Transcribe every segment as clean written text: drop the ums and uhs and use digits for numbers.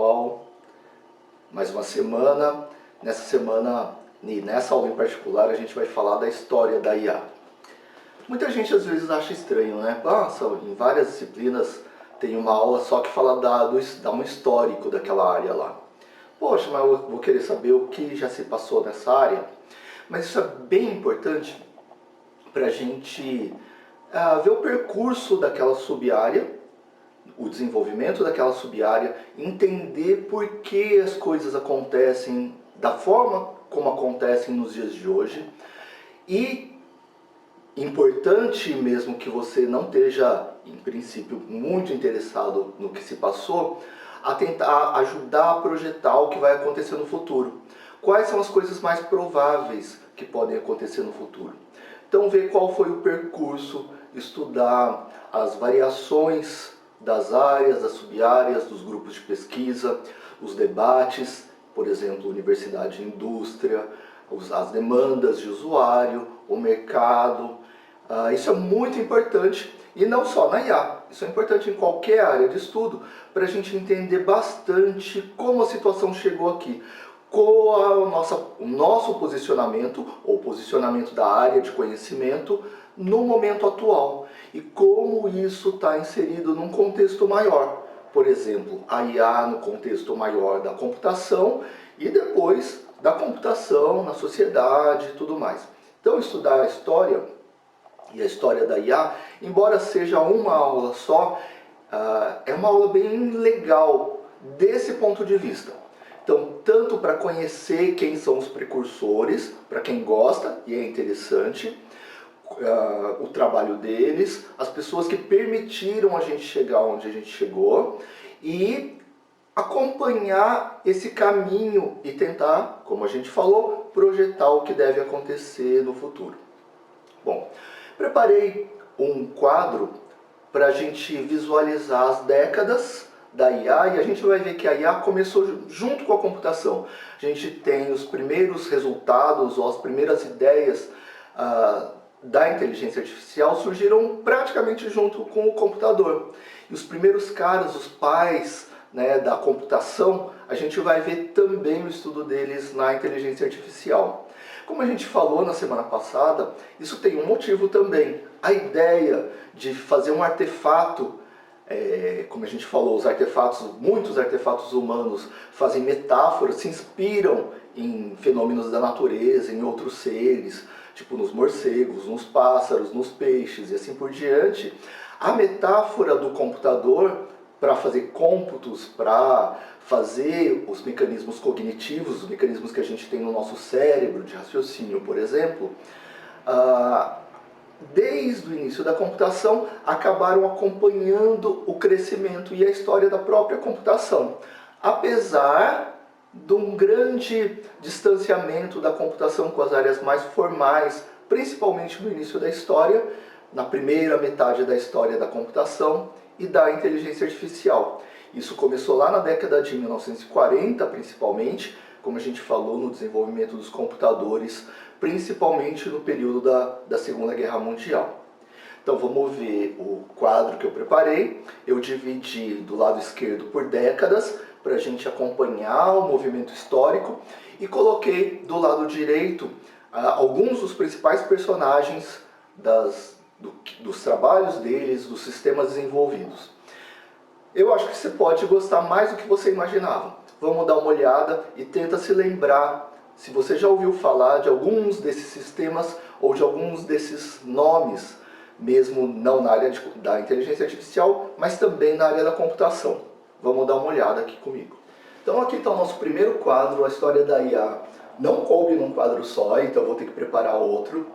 pessoal, mais uma semana. Nessa semana e nessa aula em particular a gente vai falar da história da IA. Muita gente às vezes acha estranho, né? Nossa, em várias disciplinas tem uma aula só que fala dá um histórico daquela área lá. Poxa, mas eu vou querer saber o que já se passou nessa área. Mas isso é bem importante para a gente ver o percurso daquela sub-área, o desenvolvimento daquela sub-área, entender por que as coisas acontecem da forma como acontecem nos dias de hoje. E importante, mesmo que você não esteja, em princípio, muito interessado no que se passou, a tentar ajudar a projetar o que vai acontecer no futuro. Quais são as coisas mais prováveis que podem acontecer no futuro? Então, ver qual foi o percurso, estudar as variações das áreas, das sub-áreas, dos grupos de pesquisa, os debates, por exemplo, universidade e indústria, as demandas de usuário, o mercado. Isso é muito importante, e não só na IA, isso é importante em qualquer área de estudo, para a gente entender bastante como a situação chegou aqui, qual é o nosso posicionamento, ou posicionamento da área de conhecimento, no momento atual, e como isso está inserido num contexto maior. Por exemplo, a IA no contexto maior da computação, e depois da computação na sociedade e tudo mais. Então, estudar a história e a história da IA, embora seja uma aula só, é uma aula bem legal desse ponto de vista. Então, tanto para conhecer quem são os precursores, para quem gosta e é interessante, o trabalho deles, as pessoas que permitiram a gente chegar onde a gente chegou, e acompanhar esse caminho e tentar, como a gente falou, projetar o que deve acontecer no futuro. Bom, preparei um quadro para a gente visualizar as décadas da IA, e a gente vai ver que a IA começou junto com a computação. A gente tem os primeiros resultados ou as primeiras ideias da inteligência artificial surgiram praticamente junto com o computador. E os primeiros caras, os pais, né, da computação, a gente vai ver também o estudo deles na inteligência artificial. Como a gente falou na semana passada, isso tem um motivo também. A ideia de fazer um artefato, como a gente falou, muitos artefatos humanos fazem metáforas, se inspiram em fenômenos da natureza, em outros seres, tipo nos morcegos, nos pássaros, nos peixes e assim por diante. A metáfora do computador para fazer cômputos, para fazer os mecanismos cognitivos, os mecanismos que a gente tem no nosso cérebro de raciocínio, por exemplo, desde o início da computação, acabaram acompanhando o crescimento e a história da própria computação. Apesar de um grande distanciamento da computação com as áreas mais formais, principalmente no início da história, na primeira metade da história da computação e da inteligência artificial. Isso começou lá na década de 1940, principalmente, como a gente falou, no desenvolvimento dos computadores, principalmente no período da Segunda Guerra Mundial. Então vamos ver o quadro que eu preparei. Eu dividi do lado esquerdo por décadas, para a gente acompanhar o movimento histórico, e coloquei do lado direito alguns dos principais personagens dos trabalhos deles, dos sistemas desenvolvidos. Eu acho que você pode gostar mais do que você imaginava. Vamos dar uma olhada e tenta se lembrar se você já ouviu falar de alguns desses sistemas ou de alguns desses nomes, mesmo não na área da inteligência artificial, mas também na área da computação. Vamos dar uma olhada aqui comigo. Então aqui está o nosso primeiro quadro, a história da IA. Não coube num quadro só, então vou ter que preparar outro.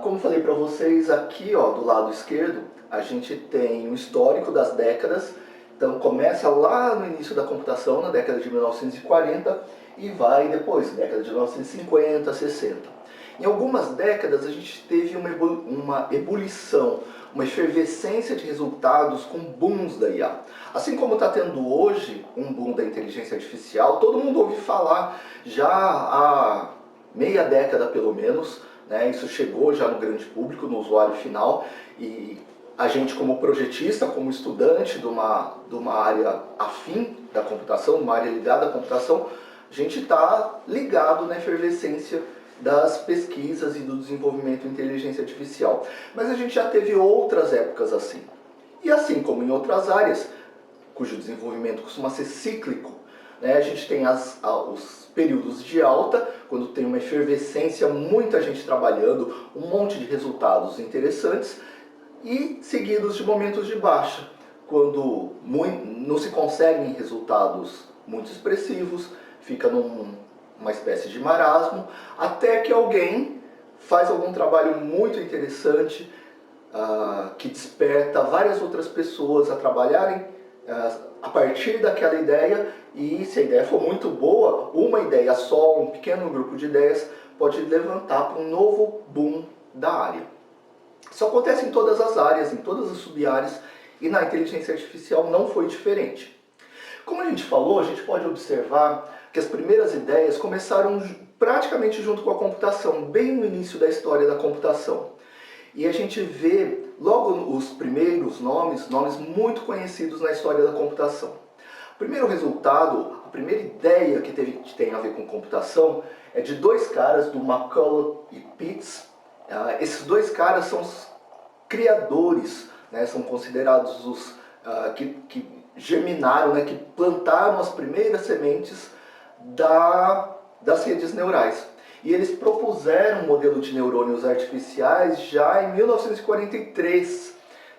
Como falei para vocês, aqui do lado esquerdo, a gente tem um histórico das décadas. Então começa lá no início da computação, na década de 1940, e vai depois, década de 1950, 60. Em algumas décadas a gente teve uma ebulição, uma efervescência de resultados com booms da IA. Assim como está tendo hoje um boom da inteligência artificial, todo mundo ouve falar já há meia década pelo menos, né? Isso chegou já no grande público, no usuário final, e a gente como projetista, como estudante de uma área afim da computação, uma área ligada à computação, a gente está ligado na efervescência das pesquisas e do desenvolvimento de inteligência artificial. Mas a gente já teve outras épocas assim. E assim como em outras áreas, cujo desenvolvimento costuma ser cíclico, né? A gente tem os períodos de alta, quando tem uma efervescência, muita gente trabalhando, um monte de resultados interessantes, e seguidos de momentos de baixa, quando não se conseguem resultados muito expressivos, fica numa espécie de marasmo, até que alguém faz algum trabalho muito interessante, que desperta várias outras pessoas a trabalharem a partir daquela ideia, e se a ideia for muito boa, uma ideia só, um pequeno grupo de ideias, pode levantar para um novo boom da área. Isso acontece em todas as áreas, em todas as sub-áreas, e na inteligência artificial não foi diferente. Como a gente falou, a gente pode observar que as primeiras ideias começaram praticamente junto com a computação, bem no início da história da computação. E a gente vê logo os primeiros nomes muito conhecidos na história da computação. O primeiro resultado, a primeira ideia que tem a ver com computação é de dois caras, do McCulloch e Pitts. Esses dois caras são os criadores, né, são considerados os que germinaram, né, que plantaram as primeiras sementes das redes neurais. E eles propuseram um modelo de neurônios artificiais já em 1943.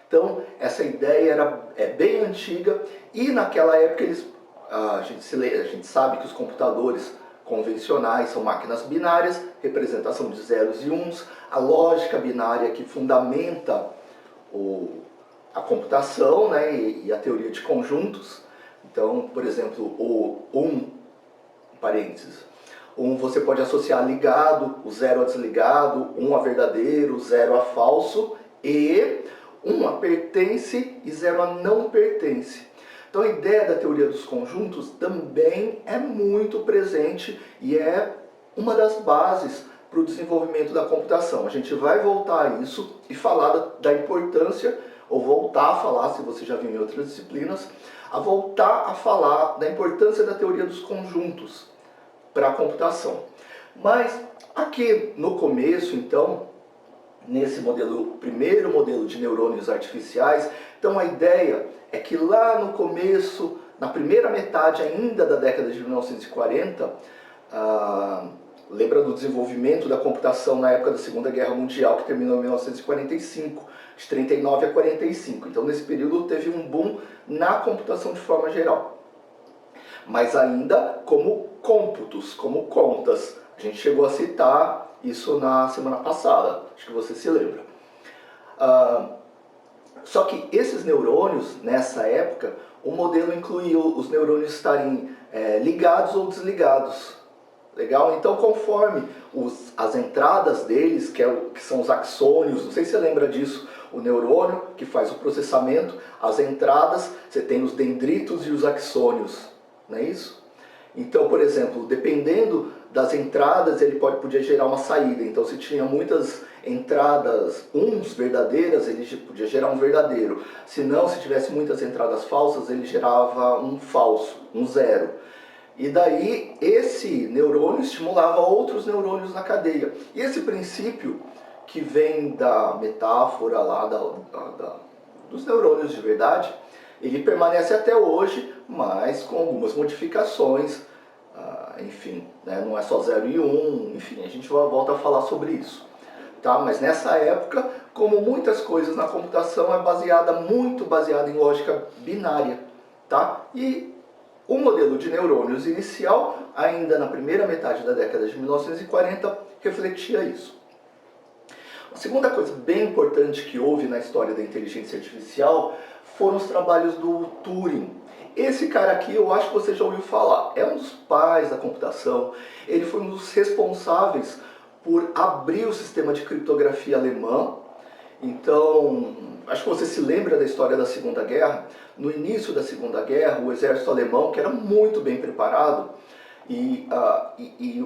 Então, essa ideia é bem antiga, e naquela época a gente sabe que os computadores convencionais são máquinas binárias, representação de zeros e uns, a lógica binária que fundamenta a computação, né, e a teoria de conjuntos. Então, por exemplo, parênteses, você pode associar ligado, o zero a desligado, a verdadeiro, zero a falso, e a pertence e zero a não pertence. Então a ideia da teoria dos conjuntos também é muito presente e é uma das bases para o desenvolvimento da computação. A gente vai voltar a isso e falar da importância, ou voltar a falar, se você já viu em outras disciplinas, a voltar a falar da importância da teoria dos conjuntos para a computação. Mas aqui no começo, então, nesse primeiro modelo de neurônios artificiais, então a ideia é que lá no começo, na primeira metade ainda da década de 1940, lembra do desenvolvimento da computação na época da Segunda Guerra Mundial, que terminou em 1945, de 39 a 45. Então nesse período teve um boom na computação de forma geral. Mas ainda como cômputos, como contas. A gente chegou a citar isso na semana passada, acho que você se lembra. Só que esses neurônios, nessa época, o modelo incluía os neurônios estarem ligados ou desligados. Legal? Então, conforme as entradas deles, que são os axônios, não sei se você lembra disso, o neurônio que faz o processamento, as entradas, você tem os dendritos e os axônios, não é isso? Então, por exemplo, dependendo das entradas, ele podia gerar uma saída. Então, se tinha muitas entradas verdadeiras, ele podia gerar um verdadeiro. Se não, se tivesse muitas entradas falsas, ele gerava um falso, um zero. E daí, esse neurônio estimulava outros neurônios na cadeia. E esse princípio, que vem da metáfora lá dos neurônios de verdade, ele permanece até hoje, mas com algumas modificações. Enfim, né? Não é só 0 e 1, enfim, a gente volta a falar sobre isso. Tá? Mas nessa época, como muitas coisas na computação, é muito baseada em lógica binária. Tá? E o modelo de neurônios inicial, ainda na primeira metade da década de 1940, refletia isso. A segunda coisa bem importante que houve na história da inteligência artificial foram os trabalhos do Turing. Esse cara aqui, eu acho que você já ouviu falar, é um dos pais da computação. Ele foi um dos responsáveis por abrir o sistema de criptografia alemã. Então, acho que você se lembra da história da Segunda Guerra. No início da Segunda Guerra, o exército alemão, que era muito bem preparado, e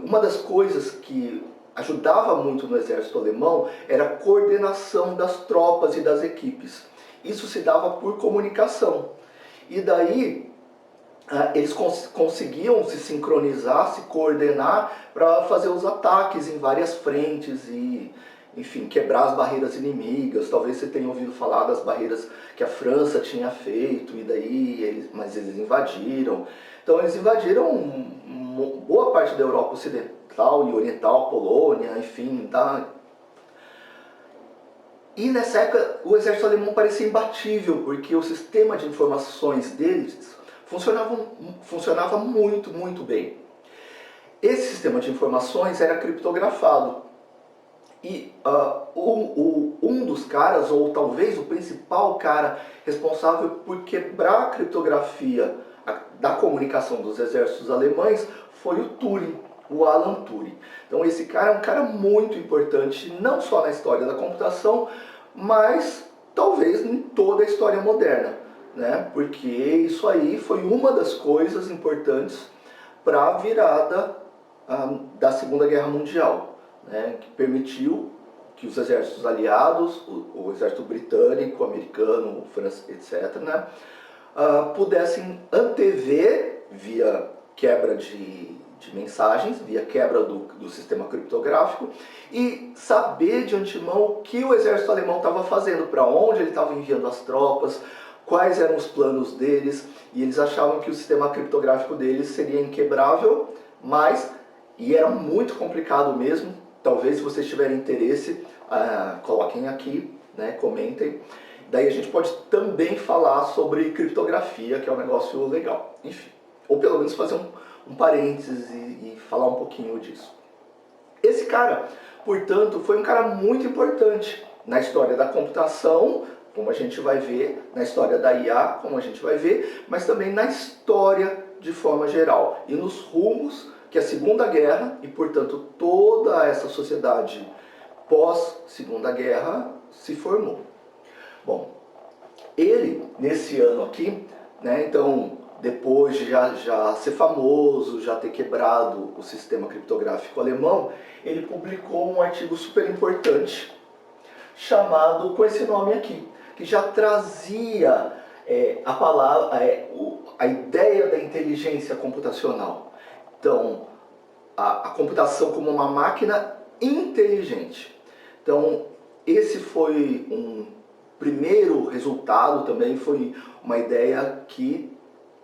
uma das coisas que ajudava muito no exército alemão era a coordenação das tropas e das equipes. isso se dava por comunicação. E daí eles conseguiam se sincronizar, se coordenar para fazer os ataques em várias frentes e, enfim, quebrar as barreiras inimigas. Talvez você tenha ouvido falar das barreiras que a França tinha feito, e daí mas eles invadiram. Então eles invadiram boa parte da Europa Ocidental e Oriental, Polônia, enfim. E nessa época o exército alemão parecia imbatível, porque o sistema de informações deles funcionava muito, muito bem. Esse sistema de informações era criptografado. E um dos caras, ou talvez o principal cara responsável por quebrar a criptografia da comunicação dos exércitos alemães foi o Turing, o Alan Turing. Então esse cara é um cara muito importante, não só na história da computação, mas talvez em toda a história moderna, né? Porque isso aí foi uma das coisas importantes para a virada da Segunda Guerra Mundial, né? Que permitiu que os exércitos aliados, o exército britânico, americano, o francês, etc., né? Pudessem antever, via quebra de mensagens, via quebra do sistema criptográfico, e saber de antemão o que o exército alemão estava fazendo, para onde ele estava enviando as tropas, quais eram os planos deles, e eles achavam que o sistema criptográfico deles seria inquebrável, e era muito complicado mesmo. Talvez, se vocês tiverem interesse, coloquem aqui, né, comentem. Daí a gente pode também falar sobre criptografia, que é um negócio legal. Enfim, ou pelo menos fazer um parênteses e falar um pouquinho disso. Esse cara, portanto, foi um cara muito importante na história da computação, como a gente vai ver, na história da IA, como a gente vai ver, mas também na história de forma geral e nos rumos que a Segunda Guerra e, portanto, toda essa sociedade pós-Segunda Guerra se formou. Bom, ele, nesse ano aqui, né, então, depois de já ser famoso, já ter quebrado o sistema criptográfico alemão, ele publicou um artigo super importante, chamado com esse nome aqui, que já trazia a ideia da inteligência computacional. Então, a computação como uma máquina inteligente. Então, esse foi um primeiro resultado, também foi uma ideia que,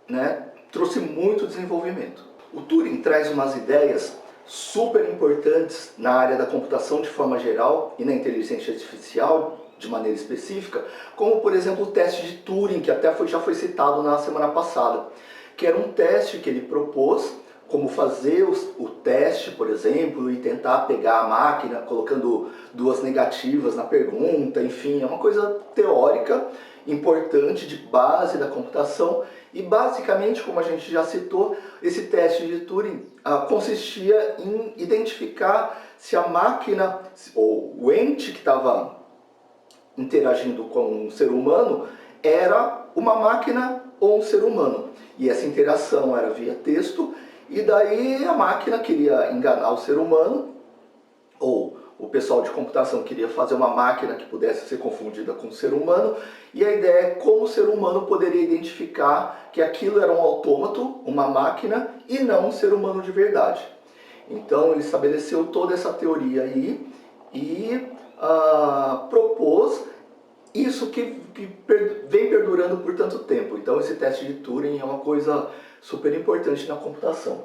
né, trouxe muito desenvolvimento. O Turing traz umas ideias super importantes na área da computação de forma geral e na inteligência artificial de maneira específica, como por exemplo o teste de Turing, que até já foi citado na semana passada, que era um teste que ele propôs, como fazer o teste, por exemplo, e tentar pegar a máquina colocando 2 negativas na pergunta, enfim, é uma coisa teórica, importante, de base da computação, e basicamente, como a gente já citou, esse teste de Turing consistia em identificar se a máquina, ou o ente que estava interagindo com um ser humano, era uma máquina ou um ser humano. E essa interação era via texto, e daí a máquina queria enganar o ser humano, ou o pessoal de computação queria fazer uma máquina que pudesse ser confundida com um ser humano, e a ideia é como o ser humano poderia identificar que aquilo era um autômato, uma máquina, e não um ser humano de verdade. Então ele estabeleceu toda essa teoria aí e propôs isso que vem perdurando por tanto tempo. Então esse teste de Turing é uma coisa super importante na computação.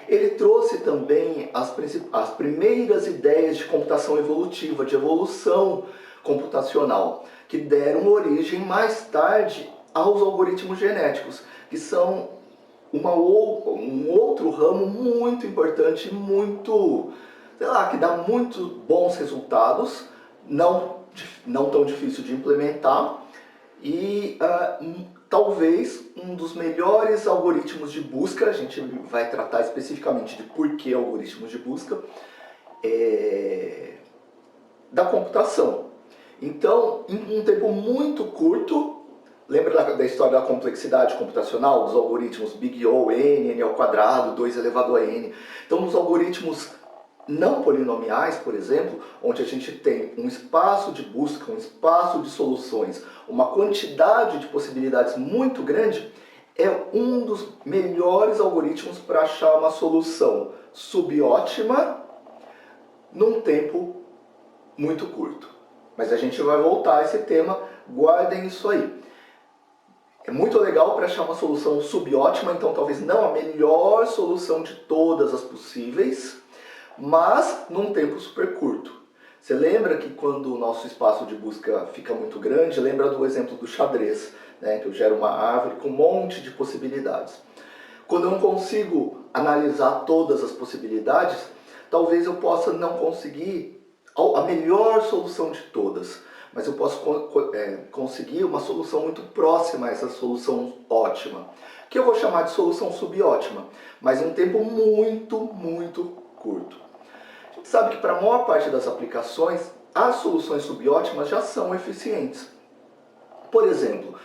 Ele trouxe também as primeiras ideias de computação evolutiva, de evolução computacional, que deram origem mais tarde aos algoritmos genéticos, que são um outro ramo muito importante, muito, sei lá, que dá muito bons resultados, não tão difícil de implementar, e talvez um dos melhores algoritmos de busca. A gente vai tratar especificamente de por que algoritmos de busca da computação. Então, em um tempo muito curto, lembra da história da complexidade computacional, dos algoritmos Big O, N, N ao quadrado, 2 elevado a N. Então, nos algoritmos não polinomiais, por exemplo, onde a gente tem um espaço de busca, um espaço de soluções, uma quantidade de possibilidades muito grande, é um dos melhores algoritmos para achar uma solução subótima num tempo muito curto. Mas a gente vai voltar a esse tema, guardem isso aí. É muito legal para achar uma solução subótima, então talvez não a melhor solução de todas as possíveis, mas num tempo super curto. Você lembra que quando o nosso espaço de busca fica muito grande, lembra do exemplo do xadrez, né? Que eu gero uma árvore com um monte de possibilidades. Quando eu não consigo analisar todas as possibilidades, talvez eu possa não conseguir a melhor solução de todas, mas eu posso conseguir uma solução muito próxima a essa solução ótima, que eu vou chamar de solução subótima, mas em um tempo muito, muito curto. A gente sabe que para a maior parte das aplicações, as soluções subótimas já são eficientes. Por exemplo,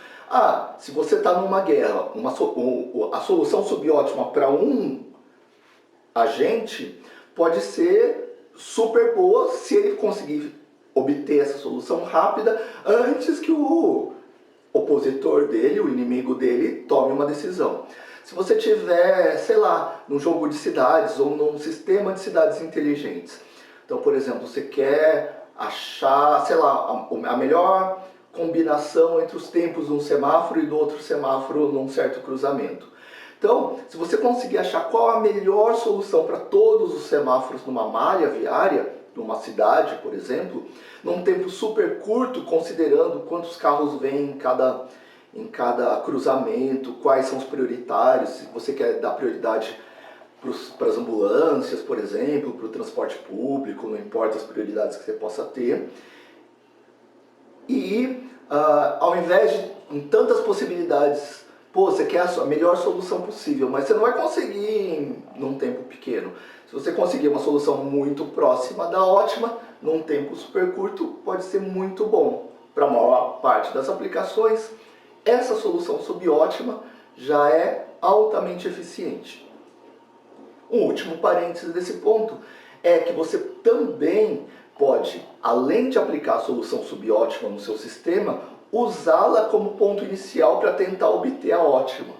se você está numa guerra, a solução subótima para um agente pode ser super boa se ele conseguir obter essa solução rápida antes que o opositor dele, o inimigo dele, tome uma decisão. Se você tiver, sei lá, num jogo de cidades ou num sistema de cidades inteligentes, então, por exemplo, você quer achar, sei lá, a melhor combinação entre os tempos de um semáforo e do outro semáforo num certo cruzamento. Então, se você conseguir achar qual a melhor solução para todos os semáforos numa malha viária, numa cidade, por exemplo, num tempo super curto, considerando quantos carros vêm em cada cruzamento, quais são os prioritários, se você quer dar prioridade para as ambulâncias, por exemplo, para o transporte público, não importa as prioridades que você possa ter. E ao invés de em tantas possibilidades, você quer a melhor solução possível, mas você não vai conseguir num tempo pequeno. Se você conseguir uma solução muito próxima da ótima, num tempo super curto, pode ser muito bom. Para a maior parte das aplicações, essa solução subótima já é altamente eficiente. Um último parênteses desse ponto é que você também pode, além de aplicar a solução subótima no seu sistema, usá-la como ponto inicial para tentar obter a ótima.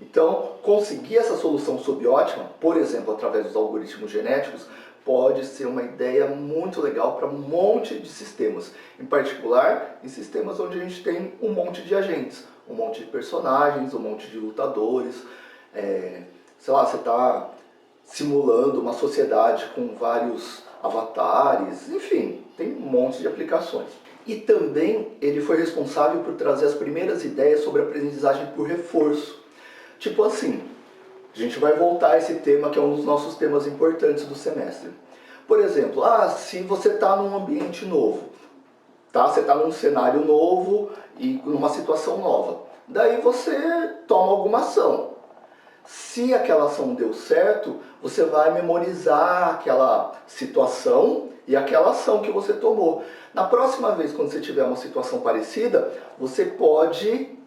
Então, conseguir essa solução subótima, por exemplo, através dos algoritmos genéticos, pode ser uma ideia muito legal para um monte de sistemas. Em particular, em sistemas onde a gente tem um monte de agentes, um monte de personagens, um monte de lutadores. Sei lá, você está simulando uma sociedade com vários avatares, enfim, tem um monte de aplicações. E também ele foi responsável por trazer as primeiras ideias sobre aprendizagem por reforço. Tipo assim, a gente vai voltar a esse tema que é um dos nossos temas importantes do semestre. Por exemplo, se você está num ambiente novo, tá? Você está num cenário novo e numa situação nova. Daí você toma alguma ação. Se aquela ação deu certo, você vai memorizar aquela situação e aquela ação que você tomou. Na próxima vez, quando você tiver uma situação parecida, você pode,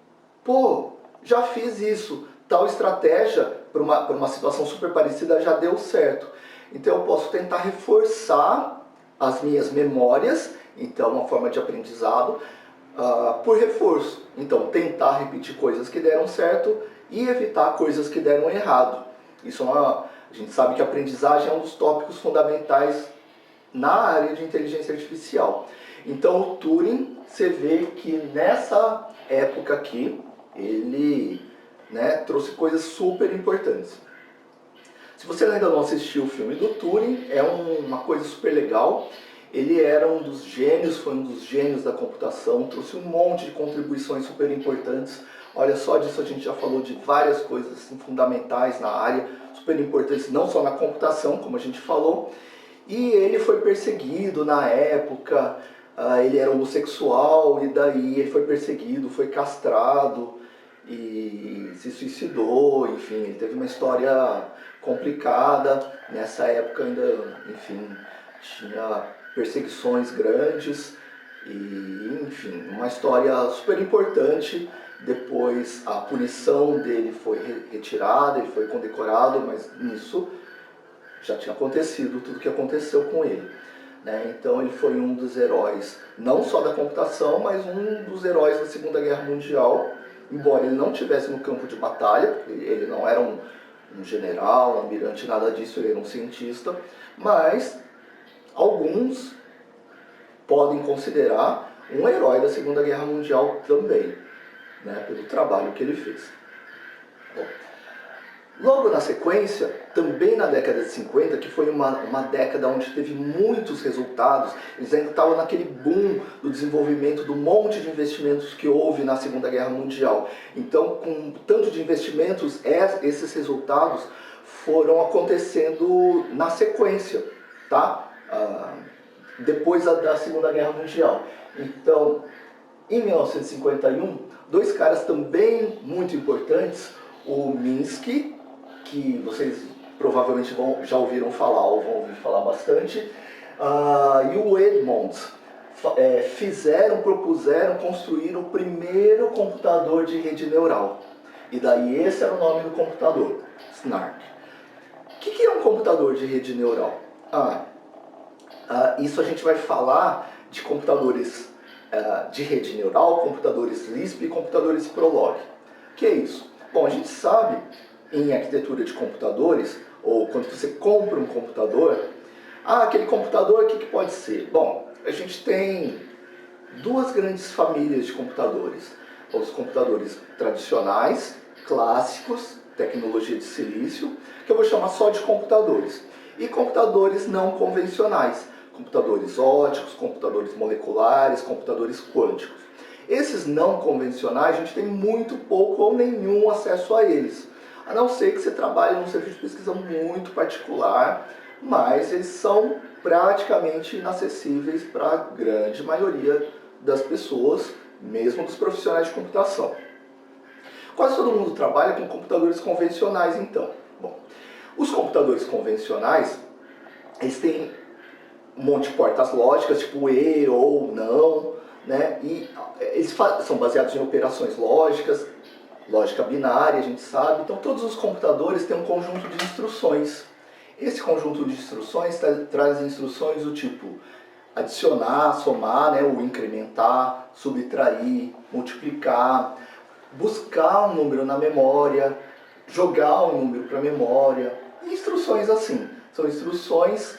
já fiz isso, tal estratégia para uma situação super parecida já deu certo. Então eu posso tentar reforçar as minhas memórias, então uma forma de aprendizado, por reforço. Então tentar repetir coisas que deram certo e evitar coisas que deram errado. Isso a gente sabe que a aprendizagem é um dos tópicos fundamentais na área de inteligência artificial. Então o Turing, você vê que nessa época aqui, ele trouxe coisas super importantes. Se você ainda não assistiu o filme do Turing, é uma coisa super legal. Ele era um dos gênios, foi um dos gênios da computação, trouxe um monte de contribuições super importantes. Olha, só disso a gente já falou de várias coisas assim, fundamentais na área, super importantes, não só na computação, como a gente falou. E ele foi perseguido na época, ele era homossexual, e daí ele foi perseguido, foi castrado e se suicidou, enfim, ele teve uma história complicada. Nessa época ainda, enfim, tinha perseguições grandes e, enfim, uma história super importante. Depois a punição dele foi retirada, ele foi condecorado, mas nisso já tinha acontecido tudo que aconteceu com ele. Né? Então ele foi um dos heróis, não só da computação, mas um dos heróis da Segunda Guerra Mundial, embora ele não estivesse no campo de batalha, ele não era um general, um almirante, nada disso, ele era um cientista, mas alguns podem considerar um herói da Segunda Guerra Mundial também, né, pelo trabalho que ele fez. Bom, logo na sequência, também na década de 50, que foi uma década onde teve muitos resultados, eles ainda estavam naquele boom do desenvolvimento do monte de investimentos que houve na Segunda Guerra Mundial. Então, com tanto de investimentos, esses resultados foram acontecendo na sequência, tá? Depois da Segunda Guerra Mundial. Então, em 1951, dois caras também muito importantes, o Minsky, que vocês provavelmente já ouviram falar ou vão ouvir falar bastante, e o Edmond propuseram construir o primeiro computador de rede neural. E daí esse era o nome do computador, SNARC. O que é um computador de rede neural? Isso a gente vai falar de computadores de rede neural, computadores Lisp e computadores Prolog. O que é isso? Bom, a gente sabe em arquitetura de computadores, ou quando você compra um computador, aquele computador, o que pode ser? Bom, a gente tem duas grandes famílias de computadores. Os computadores tradicionais, clássicos, tecnologia de silício, que eu vou chamar só de computadores. E computadores não convencionais, computadores óticos, computadores moleculares, computadores quânticos. Esses não convencionais, a gente tem muito pouco ou nenhum acesso a eles. A não ser que você trabalhe num serviço de pesquisa muito particular, mas eles são praticamente inacessíveis para a grande maioria das pessoas, mesmo dos profissionais de computação. Quase todo mundo trabalha com computadores convencionais, então. Bom, os computadores convencionais, eles têm um monte de portas lógicas, tipo e ou não, né? E eles são baseados em operações lógicas, lógica binária, a gente sabe. Então todos os computadores têm um conjunto de instruções. Esse conjunto de instruções traz instruções do tipo adicionar, somar, né, ou incrementar, subtrair, multiplicar, buscar um número na memória, jogar um número para a memória, instruções assim. São instruções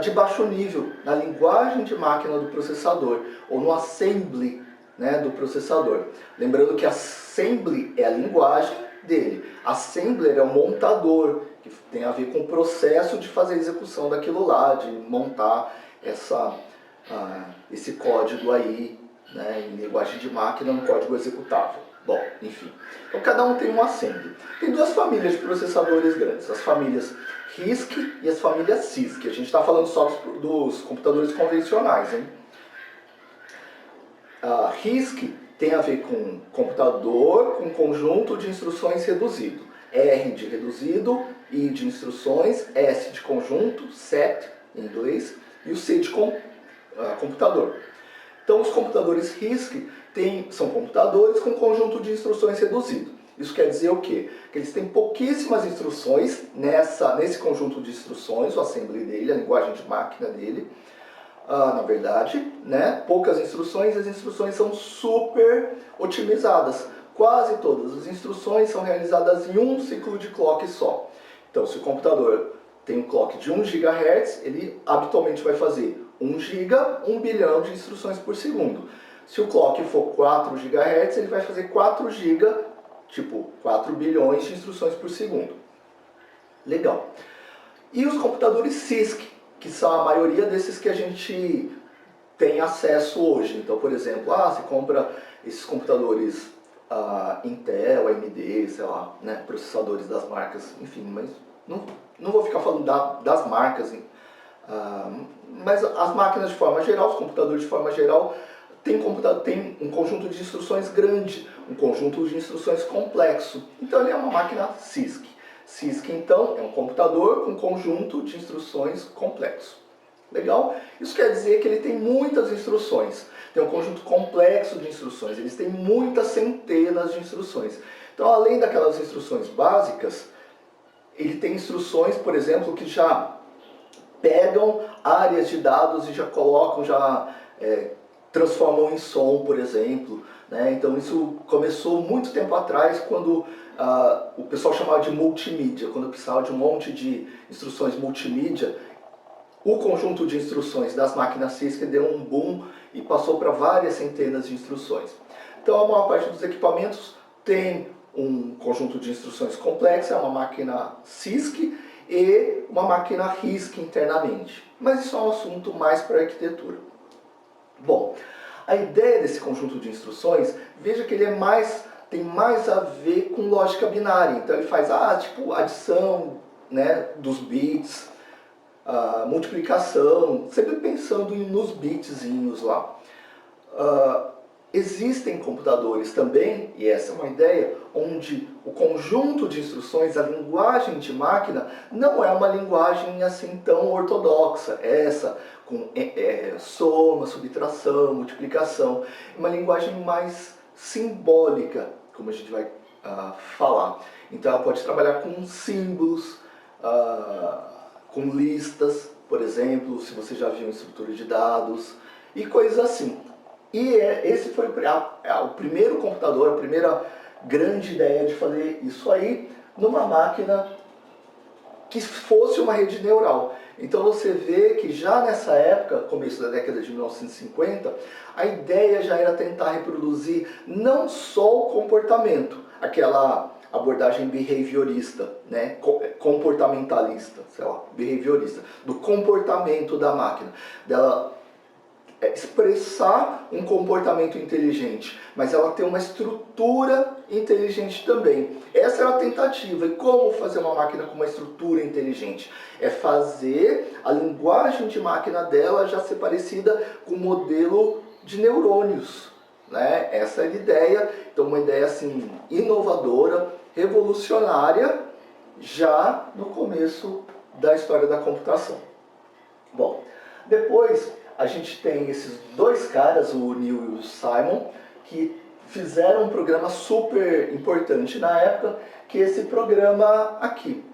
de baixo nível, na linguagem de máquina do processador, ou no assembly, né, do processador. Lembrando que assembly é a linguagem dele, assembler é o montador, que tem a ver com o processo de fazer a execução daquilo lá, de montar esse código aí, né, em linguagem de máquina, no código executável. Bom, enfim. Então cada um tem um assembly. Tem duas famílias de processadores grandes, as famílias RISC e as famílias CISC. A gente está falando só dos computadores convencionais, hein? RISC tem a ver com computador com conjunto de instruções reduzido. R de reduzido, I de instruções, S de conjunto, set em inglês, e o C de computador. Então os computadores RISC são computadores com conjunto de instruções reduzido. Isso quer dizer o quê? Que eles têm pouquíssimas instruções nesse conjunto de instruções, o assembly dele, a linguagem de máquina dele. Na verdade, né? Poucas instruções, as instruções são super otimizadas. Quase todas as instruções são realizadas em um ciclo de clock só. Então, se o computador tem um clock de 1 GHz, ele habitualmente vai fazer 1 GB, 1 bilhão de instruções por segundo. Se o clock for 4 GHz, ele vai fazer 4 GB, tipo 4 bilhões de instruções por segundo. Legal. E os computadores CISC, que são a maioria desses que a gente tem acesso hoje. Então, por exemplo, você compra esses computadores Intel, AMD, sei lá, né, processadores das marcas, enfim, mas não vou ficar falando das marcas, mas as máquinas de forma geral, os computadores de forma geral, tem um conjunto de instruções grande, um conjunto de instruções complexo. Então ele é uma máquina CISC. CISC, então, é um computador com conjunto de instruções complexo. Legal? Isso quer dizer que ele tem muitas instruções. Tem um conjunto complexo de instruções. Eles têm muitas centenas de instruções. Então, além daquelas instruções básicas, ele tem instruções, por exemplo, que já pegam áreas de dados e já colocam, transformam em som, por exemplo. Né? Então isso começou muito tempo atrás, quando o pessoal chamava de multimídia, quando precisava de um monte de instruções multimídia. O conjunto de instruções das máquinas Cisco deu um boom e passou para várias centenas de instruções. Então a maior parte dos equipamentos tem um conjunto de instruções complexo, é uma máquina CISC e uma máquina RISC internamente. Mas isso é um assunto mais para a arquitetura. Bom, a ideia desse conjunto de instruções, veja que ele tem mais a ver com lógica binária. Então ele faz tipo adição, né, dos bits, multiplicação, sempre pensando nos bitzinhos lá. Existem computadores também, e essa é uma ideia, onde o conjunto de instruções, a linguagem de máquina, não é uma linguagem assim tão ortodoxa, essa com soma, subtração, multiplicação, é uma linguagem mais simbólica, como a gente vai falar. Então ela pode trabalhar com símbolos, com listas, por exemplo, se você já viu em estrutura de dados, e coisas assim. E esse foi o primeiro computador, a primeira grande ideia de fazer isso aí numa máquina que fosse uma rede neural. Então você vê que já nessa época, começo da década de 1950, a ideia já era tentar reproduzir não só o comportamento, aquela abordagem behaviorista, né, comportamentalista, sei lá, behaviorista, do comportamento da máquina, dela expressar um comportamento inteligente, mas ela tem uma estrutura inteligente também. Essa era a tentativa. E como fazer uma máquina com uma estrutura inteligente? É fazer a linguagem de máquina dela já ser parecida com o modelo de neurônios. Né? Essa é a ideia. Então uma ideia assim, inovadora, revolucionária, já no começo da história da computação. Bom, depois a gente tem esses dois caras, o Neil e o Simon, que fizeram um programa super importante na época, que é esse programa aqui.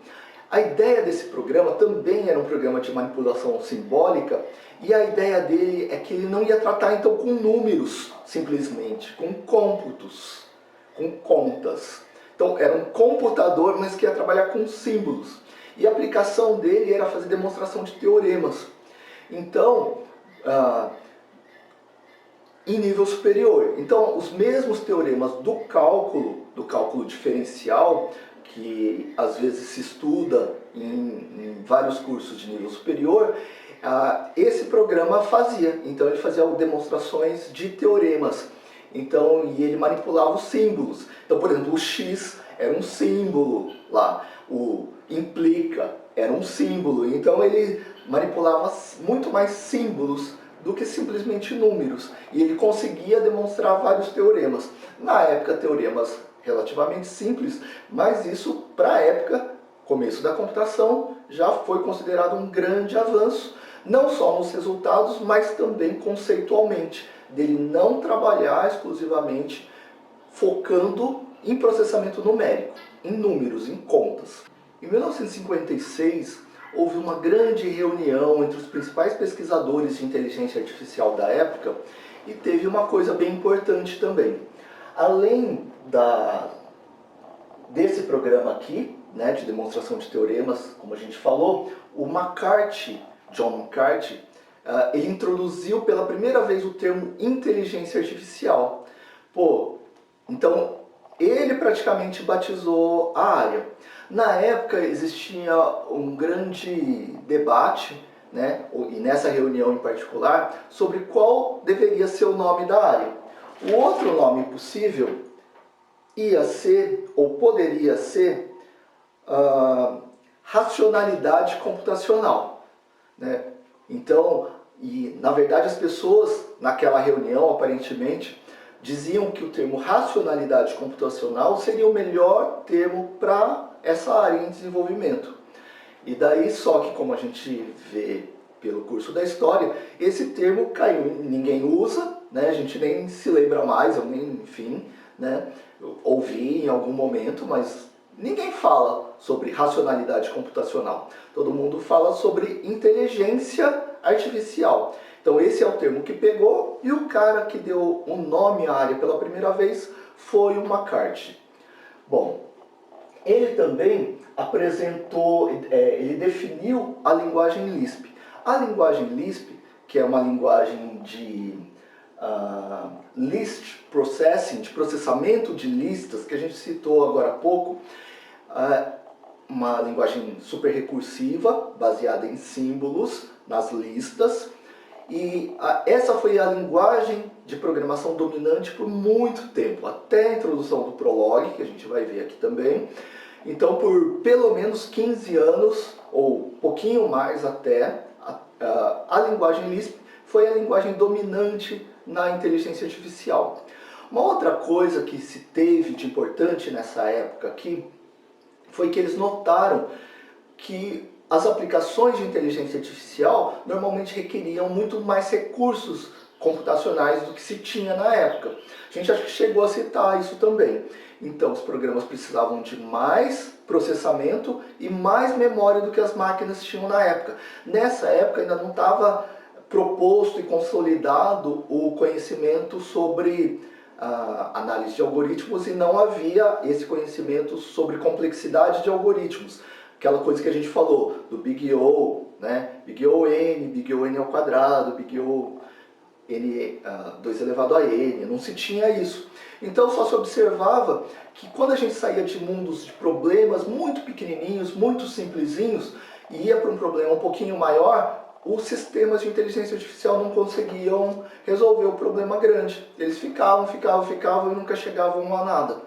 A ideia desse programa também era um programa de manipulação simbólica, e a ideia dele é que ele não ia tratar então com números, simplesmente, com cômputos, com contas. Então era um computador, mas que ia trabalhar com símbolos. E a aplicação dele era fazer demonstração de teoremas. Então, em nível superior. Então, os mesmos teoremas do cálculo diferencial, que às vezes se estuda em vários cursos de nível superior, esse programa fazia. Então, ele fazia demonstrações de teoremas. Então, e ele manipulava os símbolos. Então, por exemplo, o X era um símbolo lá, o implica era um símbolo. Então, ele manipulava muito mais símbolos do que simplesmente números. E ele conseguia demonstrar vários teoremas. Na época, teoremas relativamente simples, mas isso, para a época, começo da computação, já foi considerado um grande avanço, não só nos resultados, mas também conceitualmente, dele não trabalhar exclusivamente focando em processamento numérico, em números, em contas. Em 1956, houve uma grande reunião entre os principais pesquisadores de inteligência artificial da época e teve uma coisa bem importante também. Além desse programa aqui, né, de demonstração de teoremas, como a gente falou, o John McCarthy, ele introduziu pela primeira vez o termo inteligência artificial. Então ele praticamente batizou a área. Na época existia um grande debate, né, e nessa reunião em particular, sobre qual deveria ser o nome da área. O outro nome possível ia ser, ou poderia ser, racionalidade computacional. Né? Então, e na verdade as pessoas naquela reunião, aparentemente, diziam que o termo racionalidade computacional seria o melhor termo para essa área em desenvolvimento. E daí, só que como a gente vê pelo curso da história, esse termo caiu, ninguém usa, né? A gente nem se lembra mais, enfim, né? Eu ouvi em algum momento, mas Ninguém fala sobre racionalidade computacional. Todo mundo fala sobre inteligência artificial. Então esse é o termo que pegou, e o cara que deu o nome à área pela primeira vez foi o McCarthy. Bom, ele também apresentou, ele definiu a linguagem Lisp. A linguagem Lisp, que é uma linguagem de list processing, de processamento de listas, que a gente citou agora há pouco, uma linguagem super recursiva, baseada em símbolos nas listas, e essa foi a linguagem de programação dominante por muito tempo, até a introdução do Prolog, que a gente vai ver aqui também. Então, por pelo menos 15 anos, ou pouquinho mais até, a linguagem Lisp foi a linguagem dominante na inteligência artificial. Uma outra coisa que se teve de importante nessa época aqui foi que eles notaram que as aplicações de inteligência artificial normalmente requeriam muito mais recursos computacionais do que se tinha na época. A gente acho que chegou a citar isso também. Então, os programas precisavam de mais processamento e mais memória do que as máquinas tinham na época. Nessa época ainda não estava proposto e consolidado o conhecimento sobre análise de algoritmos, e não havia esse conhecimento sobre complexidade de algoritmos. Aquela coisa que a gente falou do Big O, né? Big O N, Big O N ao quadrado, Big O N 2 elevado a N, não se tinha isso. Então só se observava que quando a gente saía de mundos de problemas muito pequenininhos, muito simplesinhos, e ia para um problema um pouquinho maior, os sistemas de inteligência artificial não conseguiam resolver o problema grande. Eles ficavam e nunca chegavam a nada.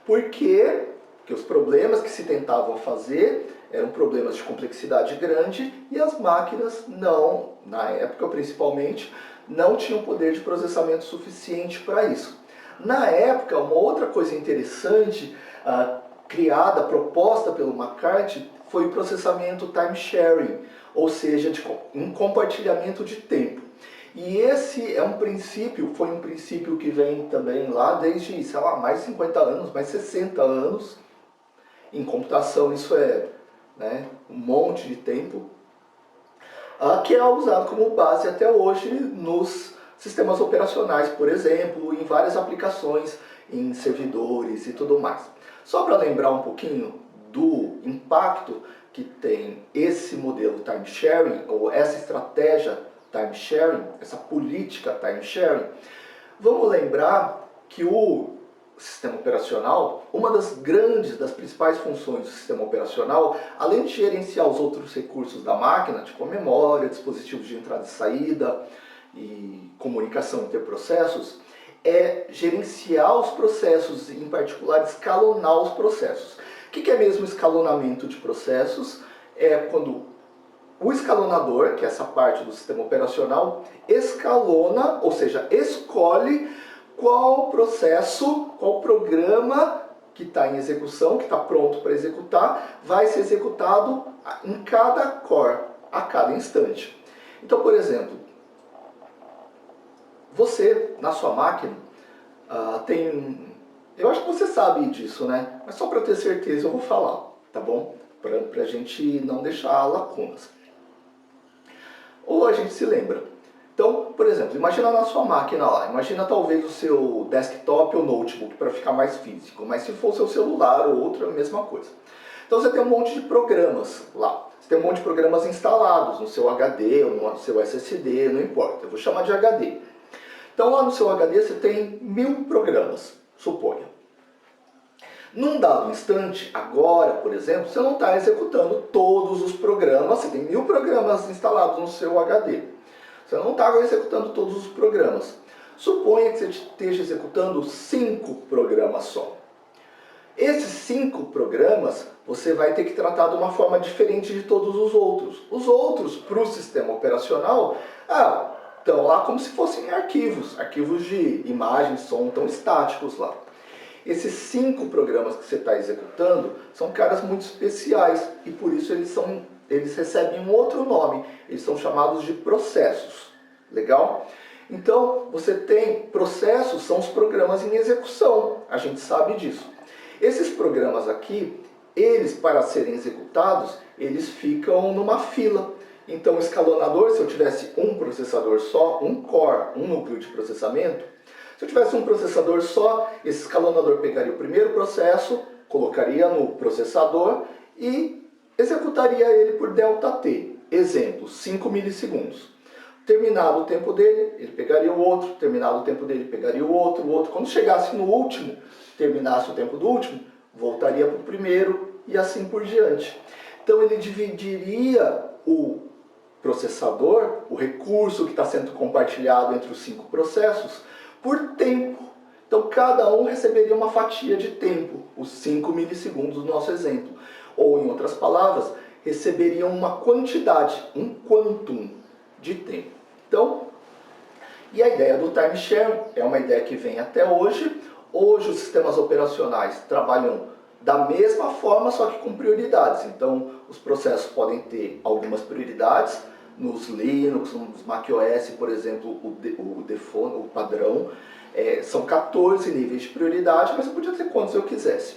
Por quê? Porque os problemas que se tentavam fazer eram problemas de complexidade grande, e as máquinas não, na época principalmente, não tinham poder de processamento suficiente para isso. Na época, uma outra coisa interessante, criada, proposta pelo McCarthy, foi o processamento time sharing, ou seja, um compartilhamento de tempo. E esse é um princípio, foi um princípio que vem também lá desde, sei lá, mais de 50 anos, mais 60 anos. Em computação isso é, né, um monte de tempo, que é usado como base até hoje nos sistemas operacionais, por exemplo, em várias aplicações, em servidores e tudo mais. Só para lembrar um pouquinho do impacto que tem esse modelo time sharing, ou essa estratégia time sharing, essa política time sharing, vamos lembrar que o sistema operacional, uma das principais funções do sistema operacional, além de gerenciar os outros recursos da máquina, tipo a memória, dispositivos de entrada e saída e comunicação interprocessos, é gerenciar os processos, em particular escalonar os processos. O que é mesmo escalonamento de processos? É quando o escalonador, que é essa parte do sistema operacional, escalona, ou seja, escolhe qual processo, qual programa que está em execução, que está pronto para executar, vai ser executado em cada core, a cada instante. Então, por exemplo, você, na sua máquina, tem... Eu acho que você sabe disso, né? Mas só para ter certeza eu vou falar, tá bom? Para a gente não deixar lacunas. Ou a gente se lembra. Então, por exemplo, imagina na sua máquina lá, imagina talvez o seu desktop ou notebook, para ficar mais físico, mas se for seu celular ou outro, é a mesma coisa. Então você tem um monte de programas lá, você tem um monte de programas instalados no seu HD ou no seu SSD, não importa, eu vou chamar de HD. Então lá no seu HD você tem 1000 programas, suponha. Num dado instante, agora, por exemplo, você não está executando todos os programas, você tem 1000 programas instalados no seu HD. Você não está executando todos os programas. Suponha que você esteja executando 5 programas só. Esses 5 programas você vai ter que tratar de uma forma diferente de todos os outros. Os outros, para o sistema operacional, estão lá como se fossem arquivos de imagem, som, tão estáticos lá. Esses 5 programas que você está executando são caras muito especiais, e por isso eles recebem um outro nome, eles são chamados de processos. Legal? Então, você tem processos, são os programas em execução, a gente sabe disso. Esses programas aqui, eles, para serem executados, eles ficam numa fila. Então o escalonador, se eu tivesse um processador só, um core, um núcleo de processamento, se eu tivesse um processador só, esse escalonador pegaria o primeiro processo, colocaria no processador e executaria ele por ΔT. Exemplo, 5 milissegundos. Terminado o tempo dele, ele pegaria o outro, terminado o tempo dele, pegaria o outro. Quando chegasse no último, terminasse o tempo do último, voltaria para o primeiro e assim por diante. Então ele dividiria o processador, o recurso que está sendo compartilhado entre os 5 processos, por tempo. Então cada um receberia uma fatia de tempo, os 5 milissegundos do nosso exemplo. Ou em outras palavras, receberiam uma quantidade, um quantum de tempo. Então, e a ideia do time sharing é uma ideia que vem até hoje. Hoje os sistemas operacionais trabalham da mesma forma, só que com prioridades. Então, os processos podem ter algumas prioridades. Nos Linux, nos macOS, por exemplo, o default, o padrão, são 14 níveis de prioridade, mas eu podia ter quantos eu quisesse.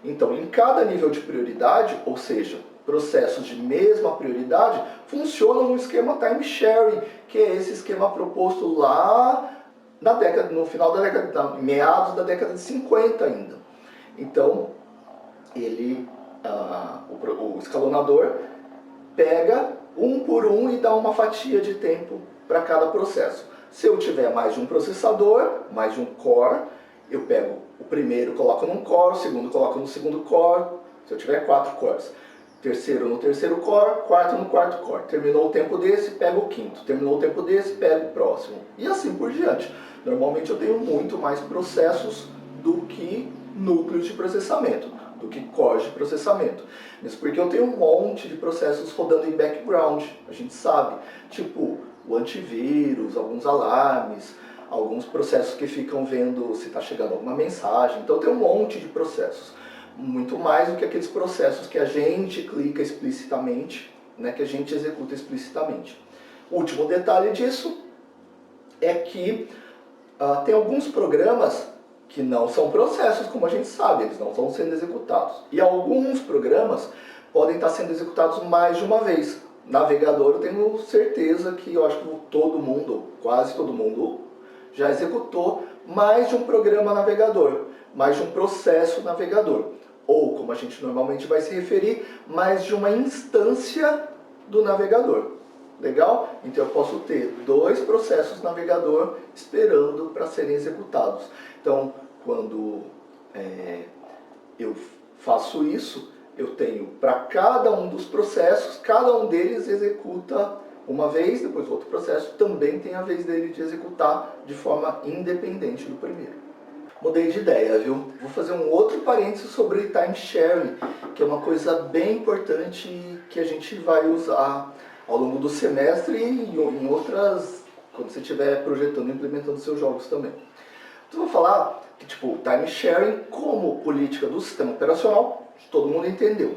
Então, em cada nível de prioridade, ou seja, processos de mesma prioridade, funcionam no esquema time sharing, que é esse esquema proposto lá no final da década, meados da década de 50 ainda. Então, o escalonador pega um por um e dá uma fatia de tempo para cada processo. Se eu tiver mais de um processador, mais de um core, eu pego o primeiro, coloco num core, o segundo coloco no segundo core, se eu tiver 4 cores. Terceiro no terceiro core, quarto no quarto core. Terminou o tempo desse, pego o quinto. Terminou o tempo desse, pego o próximo. E assim por diante. Normalmente eu tenho muito mais processos do que núcleos de processamento, do que cores de processamento. Isso porque eu tenho um monte de processos rodando em background, a gente sabe. Tipo, o antivírus, alguns alarmes, alguns processos que ficam vendo se está chegando alguma mensagem. Então tem um monte de processos. Muito mais do que aqueles processos que a gente clica explicitamente, né, que a gente executa explicitamente. O último detalhe disso é que tem alguns programas que não são processos, como a gente sabe, eles não estão sendo executados. E alguns programas podem estar sendo executados mais de uma vez. Navegador, eu tenho certeza que eu acho que todo mundo, quase todo mundo, já executou mais de um programa navegador, mais de um processo navegador. Ou, como a gente normalmente vai se referir, mais de uma instância do navegador. Legal? Então eu posso ter 2 processos navegador esperando para serem executados. Então, quando eu faço isso, eu tenho para cada um dos processos, cada um deles executa uma vez, depois o outro processo também tem a vez dele de executar de forma independente do primeiro. Mudei de ideia, viu? Vou fazer um outro parênteses sobre time sharing, que é uma coisa bem importante que a gente vai usar ao longo do semestre e em outras, quando você estiver projetando e implementando seus jogos também. Então, vou falar que, tipo, time sharing como política do sistema operacional, todo mundo entendeu.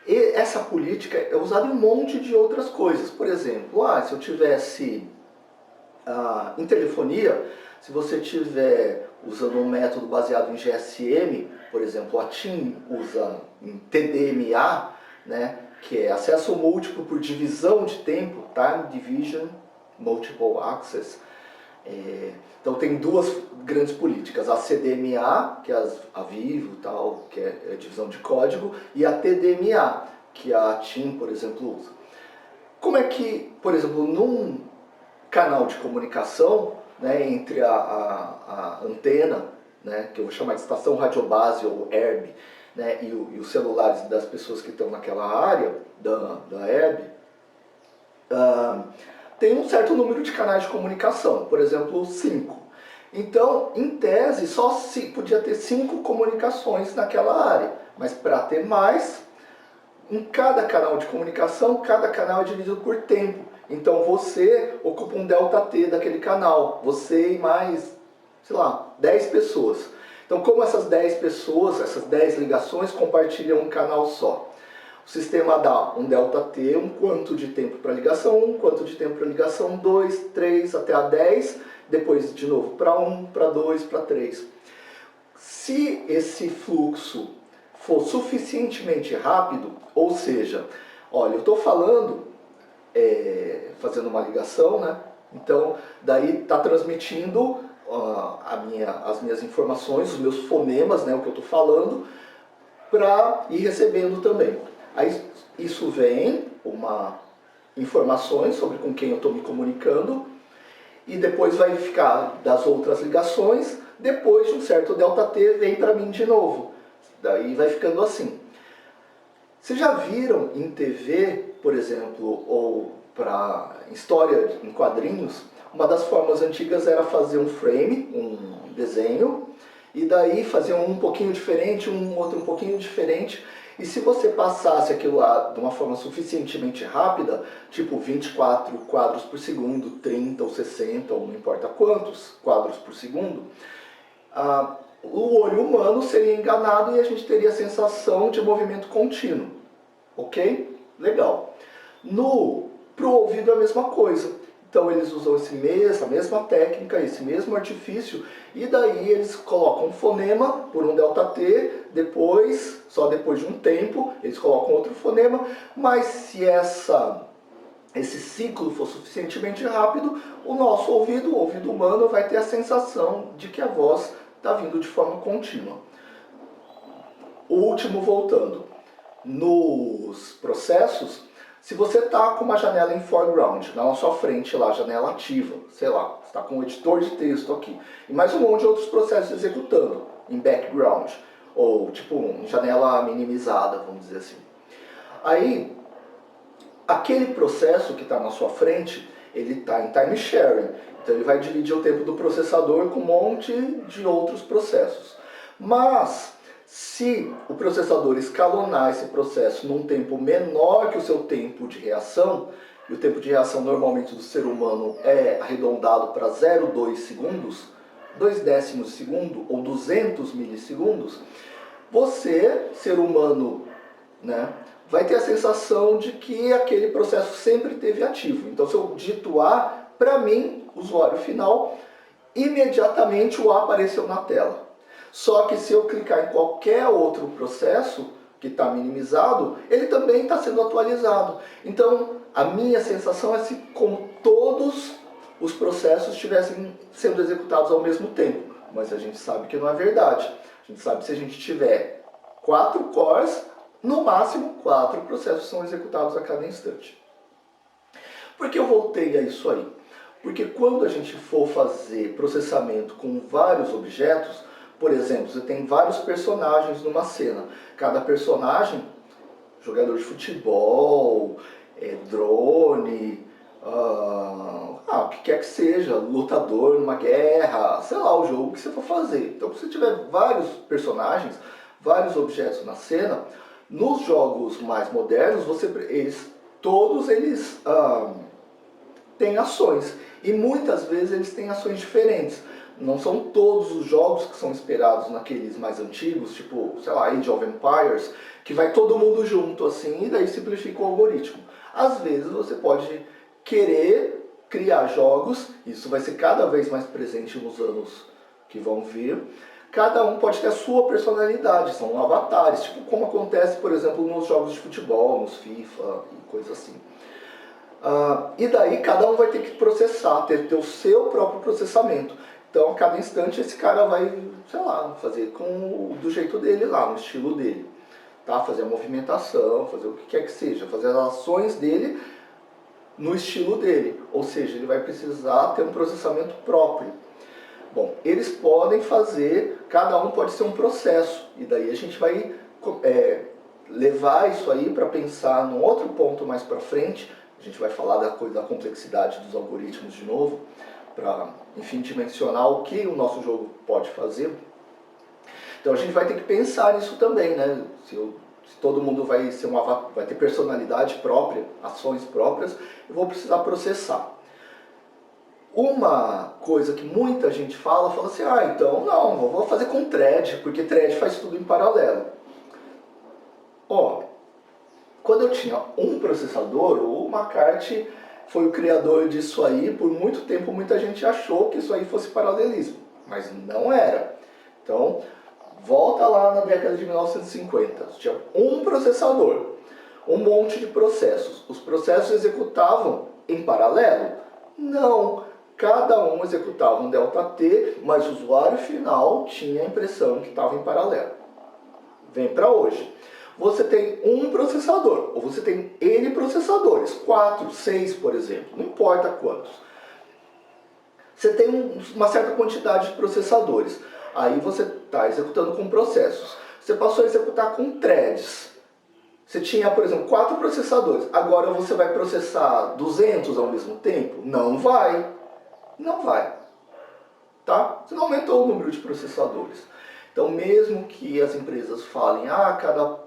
E essa política é usada em um monte de outras coisas. Por exemplo, se eu tivesse em telefonia, se você estiver usando um método baseado em GSM, por exemplo, a TIM usa em TDMA, né, que é acesso múltiplo por divisão de tempo, Time Division Multiple Access. Então tem 2 grandes políticas, a CDMA, que é a Vivo, tal, que é a divisão de código, e a TDMA, que a TIM, por exemplo, usa. Como é que, por exemplo, num canal de comunicação, né, entre a antena, né, que eu vou chamar de estação radiobase ou ERB, né, e os celulares das pessoas que estão naquela área da ERB, tem um certo número de canais de comunicação, por exemplo, 5. Então, em tese, só podia ter 5 comunicações naquela área, mas para ter mais, em cada canal de comunicação, cada canal é dividido por tempo. Então você ocupa um ΔT daquele canal, você e mais, sei lá, 10 pessoas. Então como essas 10 pessoas, essas 10 ligações compartilham um canal só? O sistema dá um ΔT, um quanto de tempo para ligação 1, quanto de tempo para ligação 2, 3, até a 10, depois de novo para 1, para 2, para 3. Se esse fluxo for suficientemente rápido, ou seja, olha, eu estou falando, fazendo uma ligação, né? Então, daí está transmitindo as minhas informações, os meus fonemas, né, o que eu estou falando, para ir recebendo também. Aí isso vem, informações sobre com quem eu estou me comunicando, e depois vai ficar das outras ligações, depois de um certo ΔT vem para mim de novo. Daí vai ficando assim. Vocês já viram em TV, por exemplo, ou para história em quadrinhos, uma das formas antigas era fazer um frame, um desenho, e daí fazer um pouquinho diferente, um outro um pouquinho diferente, e se você passasse aquilo lá de uma forma suficientemente rápida, tipo 24 quadros por segundo, 30 ou 60, ou não importa quantos quadros por segundo, o olho humano seria enganado e a gente teria a sensação de movimento contínuo. Ok? Legal. Pro ouvido é a mesma coisa. Então eles usam a mesma técnica, esse mesmo artifício, e daí eles colocam um fonema por um ΔT, só depois de um tempo, eles colocam outro fonema, mas se esse ciclo for suficientemente rápido, o nosso ouvido, o ouvido humano, vai ter a sensação de que a voz está vindo de forma contínua. O último, voltando. Nos processos, se você está com uma janela em foreground, na sua frente lá, janela ativa, sei lá, você está com um editor de texto aqui, e mais um monte de outros processos executando em background, ou tipo em janela minimizada, vamos dizer assim. Aí, aquele processo que está na sua frente, ele está em time sharing, então ele vai dividir o tempo do processador com um monte de outros processos. Mas se o processador escalonar esse processo num tempo menor que o seu tempo de reação, e o tempo de reação normalmente do ser humano é arredondado para 0,2 segundos, 2 décimos de segundo ou 200 milissegundos, você, ser humano, né, vai ter a sensação de que aquele processo sempre esteve ativo. Então se eu digito A, para mim, usuário final, imediatamente o A apareceu na tela. Só que se eu clicar em qualquer outro processo que está minimizado, ele também está sendo atualizado. Então, a minha sensação é como todos os processos estivessem sendo executados ao mesmo tempo. Mas a gente sabe que não é verdade. A gente sabe que se a gente tiver 4 cores, no máximo 4 processos são executados a cada instante. Por que eu voltei a isso aí? Porque quando a gente for fazer processamento com vários objetos, por exemplo, você tem vários personagens numa cena. Cada personagem, jogador de futebol, drone, o que quer que seja, lutador numa guerra, sei lá, o jogo que você for fazer. Então, se você tiver vários personagens, vários objetos na cena, nos jogos mais modernos, todos eles têm ações. E muitas vezes eles têm ações diferentes. Não são todos os jogos que são inspirados naqueles mais antigos, tipo, sei lá, Age of Empires, que vai todo mundo junto assim e daí simplifica o algoritmo. Às vezes você pode querer criar jogos, isso vai ser cada vez mais presente nos anos que vão vir. Cada um pode ter a sua personalidade, são avatares, tipo como acontece, por exemplo, nos jogos de futebol, nos FIFA e coisas assim. E daí cada um vai ter que processar, ter o seu próprio processamento. Então a cada instante esse cara vai, sei lá, fazer do jeito dele lá, no estilo dele. Tá? Fazer a movimentação, fazer o que quer que seja, fazer as ações dele no estilo dele. Ou seja, ele vai precisar ter um processamento próprio. Bom, eles podem fazer, cada um pode ser um processo. E daí a gente vai levar isso aí para pensar num outro ponto mais para frente. A gente vai falar da complexidade dos algoritmos de novo, para, enfim, dimensionar o que o nosso jogo pode fazer. Então a gente vai ter que pensar nisso também, né? Se todo mundo vai ter personalidade própria, ações próprias, eu vou precisar processar. Uma coisa que muita gente fala assim, então não, vou fazer com thread, porque thread faz tudo em paralelo. Quando eu tinha um processador, o McCarthy foi o criador disso aí. Por muito tempo muita gente achou que isso aí fosse paralelismo, mas não era. Então Volta lá na década de 1950, tinha um processador, um monte de processos. Os processos executavam em paralelo? Não, cada um executava um delta T, mas o usuário final tinha a impressão que estava em paralelo. Vem para hoje. Você tem um processador, ou você tem N processadores, 4, 6, por exemplo, não importa quantos. Você tem uma certa quantidade de processadores. Aí você está executando com processos. Você passou a executar com threads. Você tinha, por exemplo, 4 processadores. Agora você vai processar 200 ao mesmo tempo? Não vai. Não vai. Tá? Você não aumentou o número de processadores. Então, mesmo que as empresas falem, cada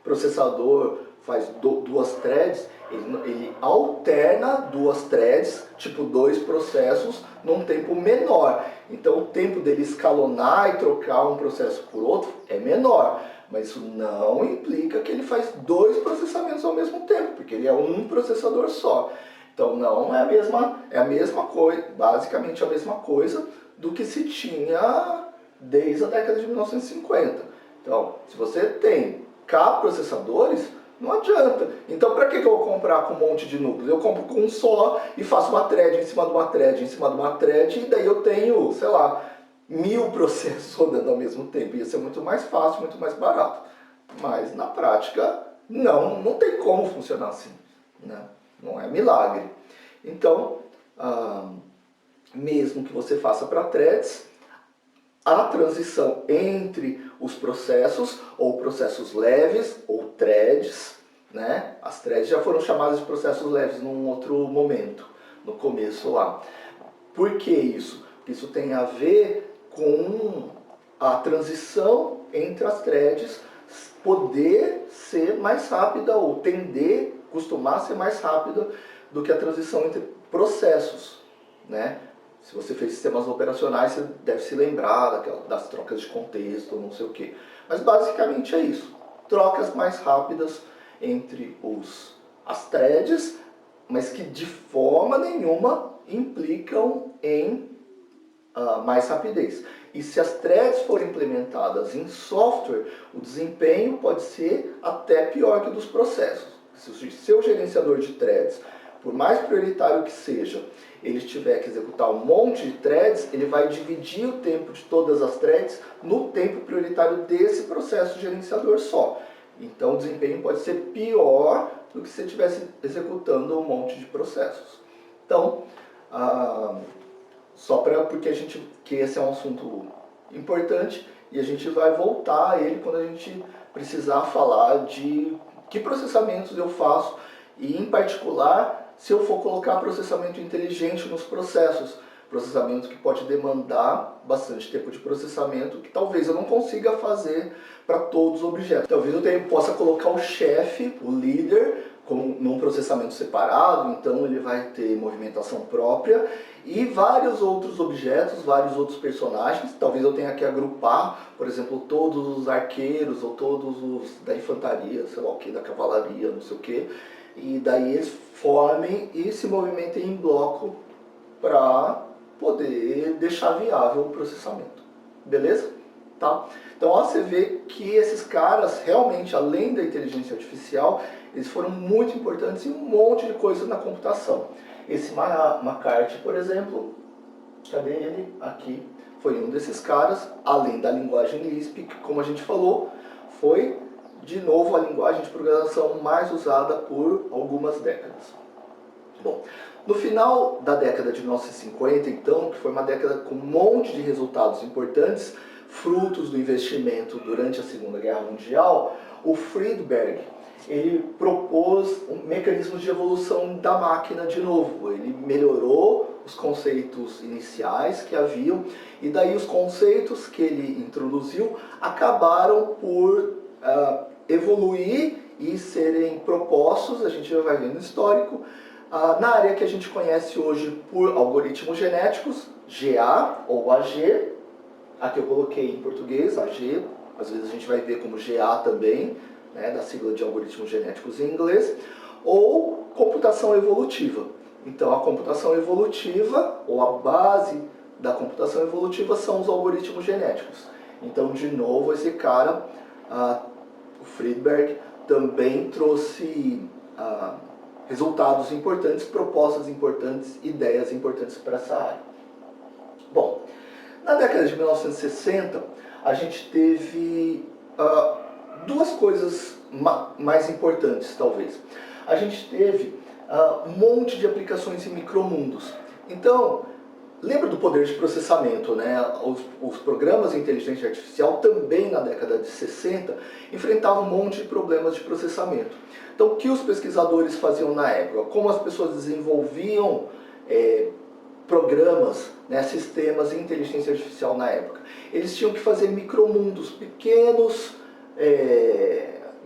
processador faz duas threads, ele alterna duas threads, tipo 2 processos, num tempo menor. Então o tempo dele escalonar e trocar um processo por outro é menor. Mas isso não implica que ele faz 2 processamentos ao mesmo tempo, porque ele é um processador só. Então não é a mesma coisa, basicamente a mesma coisa do que se tinha desde a década de 1950. Então, se você tem K processadores, não adianta. Então, para que eu vou comprar com um monte de núcleos? Eu compro com um só e faço uma thread em cima de uma thread, em cima de uma thread, e daí eu tenho, sei lá, 1000 processos rodando ao mesmo tempo. Ia ser muito mais fácil, muito mais barato. Mas, na prática, não tem como funcionar assim, né? Não é milagre. Então, mesmo que você faça para threads, a transição entre os processos, ou processos leves, ou threads, né? As threads já foram chamadas de processos leves num outro momento, no começo lá. Por que isso? Isso tem a ver com a transição entre as threads poder ser mais rápida, ou tender, costumar ser mais rápida do que a transição entre processos, né? Se você fez sistemas operacionais, você deve se lembrar das trocas de contexto, não sei o quê. Mas basicamente é isso. Trocas mais rápidas entre as threads, mas que de forma nenhuma implicam em mais rapidez. E se as threads forem implementadas em software, o desempenho pode ser até pior que o dos processos. Se o seu gerenciador de threads, por mais prioritário que seja, ele tiver que executar um monte de threads, ele vai dividir o tempo de todas as threads no tempo prioritário desse processo gerenciador só. Então o desempenho pode ser pior do que se você estivesse executando um monte de processos. Então, porque que esse é um assunto importante e a gente vai voltar a ele quando a gente precisar falar de que processamentos eu faço e, em particular, se eu for colocar processamento inteligente nos processos, processamento que pode demandar bastante tempo de processamento, que talvez eu não consiga fazer para todos os objetos. Talvez eu possa colocar o chefe, o líder, num processamento separado, então ele vai ter movimentação própria, e vários outros objetos, vários outros personagens. Talvez eu tenha que agrupar, por exemplo, todos os arqueiros ou todos os da infantaria, sei lá o que, da cavalaria, não sei o que, e daí eles formem e se movimentem em bloco para poder deixar viável o processamento. Beleza? Tá? Então, você vê que esses caras, realmente, além da inteligência artificial, eles foram muito importantes em um monte de coisas na computação. Esse McCarthy, por exemplo, cadê ele? Aqui. Foi um desses caras, além da linguagem Lisp, que, como a gente falou, foi, de novo, a linguagem de programação mais usada por algumas décadas. Bom, no final da década de 1950, então, que foi uma década com um monte de resultados importantes, frutos do investimento durante a Segunda Guerra Mundial, o Friedberg, ele propôs mecanismos de evolução da máquina de novo. Ele melhorou os conceitos iniciais que haviam, e daí os conceitos que ele introduziu acabaram por evoluir e serem propostos, a gente vai ver no histórico, na área que a gente conhece hoje por algoritmos genéticos, GA ou AG, aqui eu coloquei em português, AG, às vezes a gente vai ver como GA também, né, da sigla de algoritmos genéticos em inglês, ou computação evolutiva. Então a computação evolutiva, ou a base da computação evolutiva, são os algoritmos genéticos. Então, de novo, esse cara, o Friedberg, também trouxe resultados importantes, propostas importantes, ideias importantes para essa área. Bom, na década de 1960, a gente teve duas coisas mais importantes, talvez. A gente teve um monte de aplicações em micromundos. Então, lembra do poder de processamento, né? Os programas de inteligência artificial também na década de 60 enfrentavam um monte de problemas de processamento. Então, o que os pesquisadores faziam na época? Como as pessoas desenvolviam programas, né, sistemas de inteligência artificial na época? Eles tinham que fazer micromundos, pequenos